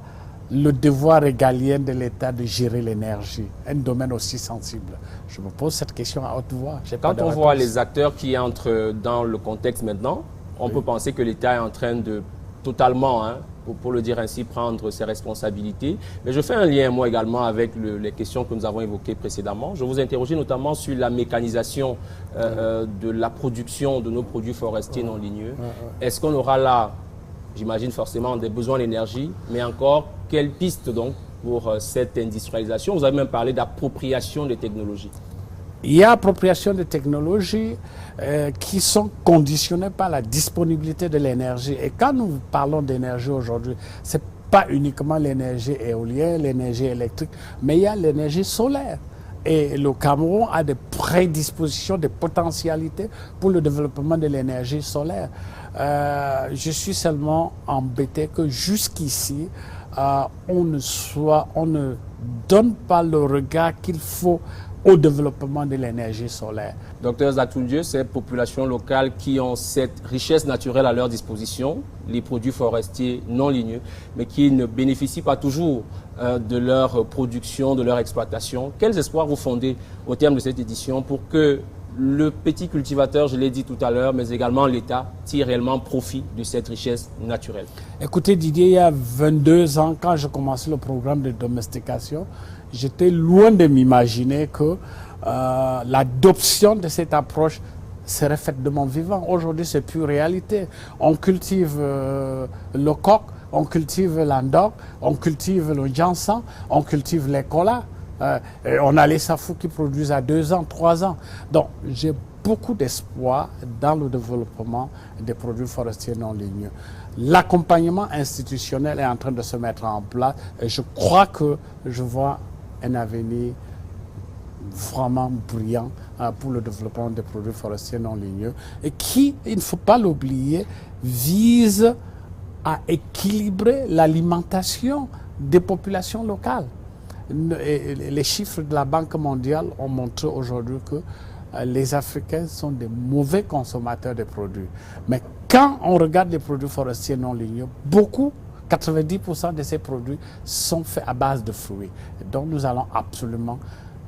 le devoir régalien de l'État de gérer l'énergie, un domaine aussi sensible? Je me pose cette question à haute voix. Quand on voit les acteurs qui entrent dans le contexte maintenant, on peut penser que l'État est en train de totalement, pour le dire ainsi, prendre ses responsabilités. Mais je fais un lien, moi également, avec les questions que nous avons évoquées précédemment. Je vous interrogeais notamment sur la mécanisation de la production de nos produits forestiers non ligneux. Est-ce qu'on aura là, j'imagine forcément, des besoins d'énergie, mais encore, quelle piste donc pour cette industrialisation? Vous avez même parlé d'appropriation des technologies. Il y a appropriation des technologies qui sont conditionnées par la disponibilité de l'énergie. Et quand nous parlons d'énergie aujourd'hui, ce n'est pas uniquement l'énergie éolienne, l'énergie électrique, mais il y a l'énergie solaire. Et le Cameroun a des prédispositions, des potentialités pour le développement de l'énergie solaire. Je suis seulement embêté que jusqu'ici, on ne donne pas le regard qu'il faut au développement de l'énergie solaire. Docteur Zatundieu, ces populations locales qui ont cette richesse naturelle à leur disposition, les produits forestiers non ligneux, mais qui ne bénéficient pas toujours de leur production, de leur exploitation, quels espoirs vous fondez au terme de cette édition pour que le petit cultivateur, je l'ai dit tout à l'heure, mais également l'État tire réellement profit de cette richesse naturelle? Écoutez Didier, il y a 22 ans, quand je commençais le programme de domestication, j'étais loin de m'imaginer que l'adoption de cette approche serait faite de mon vivant. Aujourd'hui, c'est plus réalité. On cultive le coq, on cultive l'andok, on cultive le jansan, on cultive les colas. On a les safous qui produisent à 2 ans, 3 ans. Donc, j'ai beaucoup d'espoir dans le développement des produits forestiers non ligneux. L'accompagnement institutionnel est en train de se mettre en place et je crois que je vois un avenir vraiment brillant pour le développement des produits forestiers non ligneux et qui, il ne faut pas l'oublier, vise à équilibrer l'alimentation des populations locales. Les chiffres de la Banque mondiale ont montré aujourd'hui que les Africains sont des mauvais consommateurs de produits. Mais quand on regarde les produits forestiers non ligneux, 90% de ces produits sont faits à base de fruits. Donc nous allons absolument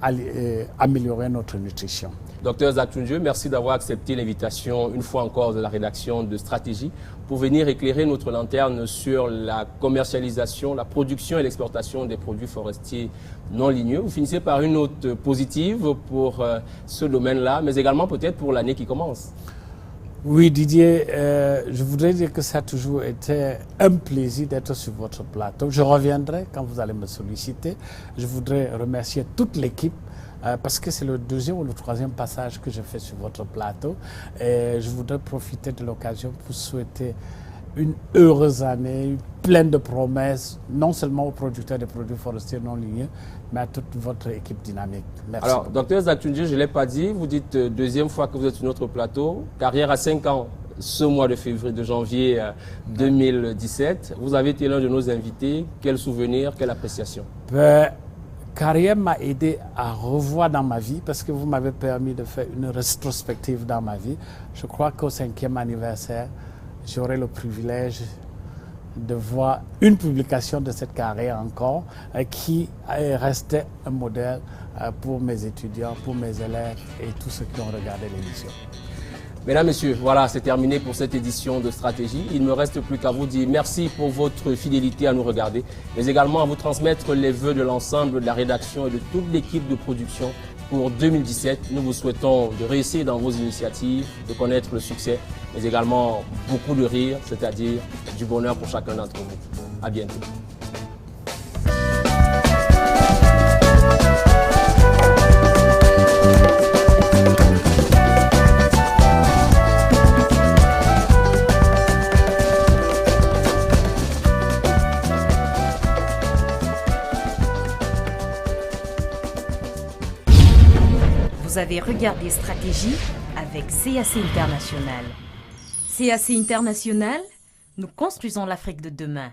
améliorer notre nutrition. Docteur Zatundieu, merci d'avoir accepté l'invitation une fois encore de la rédaction de Stratégie pour venir éclairer notre lanterne sur la commercialisation, la production et l'exportation des produits forestiers non ligneux. Vous finissez par une note positive pour ce domaine-là, mais également peut-être pour l'année qui commence. Oui, Didier, je voudrais dire que ça a toujours été un plaisir d'être sur votre plateau. Je reviendrai quand vous allez me solliciter. Je voudrais remercier toute l'équipe parce que c'est le deuxième ou le troisième passage que je fais sur votre plateau. Et je voudrais profiter de l'occasion pour souhaiter une heureuse année, pleine de promesses, non seulement aux producteurs de produits forestiers non ligneux, mais à toute votre équipe dynamique. Merci. Alors, docteur Zatundieu, je ne l'ai pas dit, vous dites deuxième fois que vous êtes sur notre plateau, carrière à 5 ans, ce mois de janvier 2017. Vous avez été l'un de nos invités. Quel souvenir, quelle appréciation? Carrière m'a aidé à revoir dans ma vie parce que vous m'avez permis de faire une rétrospective dans ma vie. Je crois qu'au 5e anniversaire, j'aurai le privilège de voir une publication de cette carrière encore qui restait un modèle pour mes étudiants, pour mes élèves et tous ceux qui ont regardé l'émission. Mesdames, Messieurs, voilà, c'est terminé pour cette édition de Stratégie. Il ne me reste plus qu'à vous dire merci pour votre fidélité à nous regarder, mais également à vous transmettre les vœux de l'ensemble de la rédaction et de toute l'équipe de production pour 2017. Nous vous souhaitons de réussir dans vos initiatives, de connaître le succès, mais également beaucoup de rire, c'est-à-dire du bonheur pour chacun d'entre vous. À bientôt. Vous avez regardé Stratégie avec CAC International. CAC International, nous construisons l'Afrique de demain.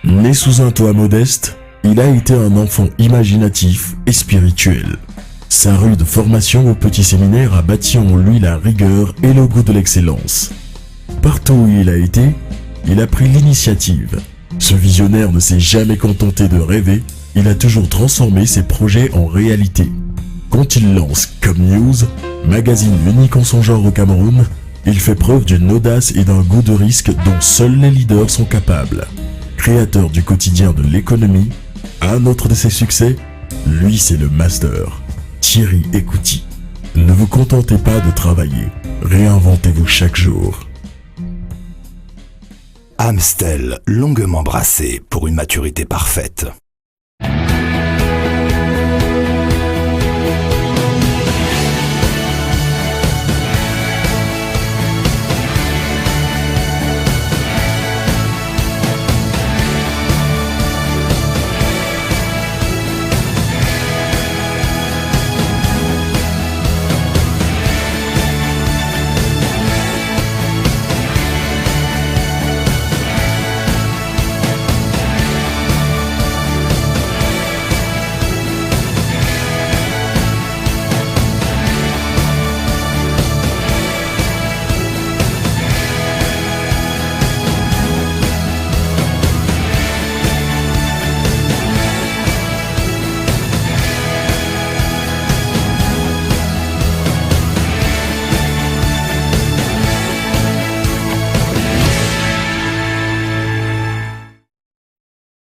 Né sous un toit modeste, il a été un enfant imaginatif et spirituel. Sa rude formation au petit séminaire a bâti en lui la rigueur et le goût de l'excellence. Partout où il a été, il a pris l'initiative. Ce visionnaire ne s'est jamais contenté de rêver, il a toujours transformé ses projets en réalité. Quand il lance Comme News, magazine unique en son genre au Cameroun, il fait preuve d'une audace et d'un goût de risque dont seuls les leaders sont capables. Créateur du quotidien de l'économie, un autre de ses succès, lui c'est le master, Thierry Ekouti. Ne vous contentez pas de travailler, réinventez-vous chaque jour. Amstel, longuement brassé pour une maturité parfaite.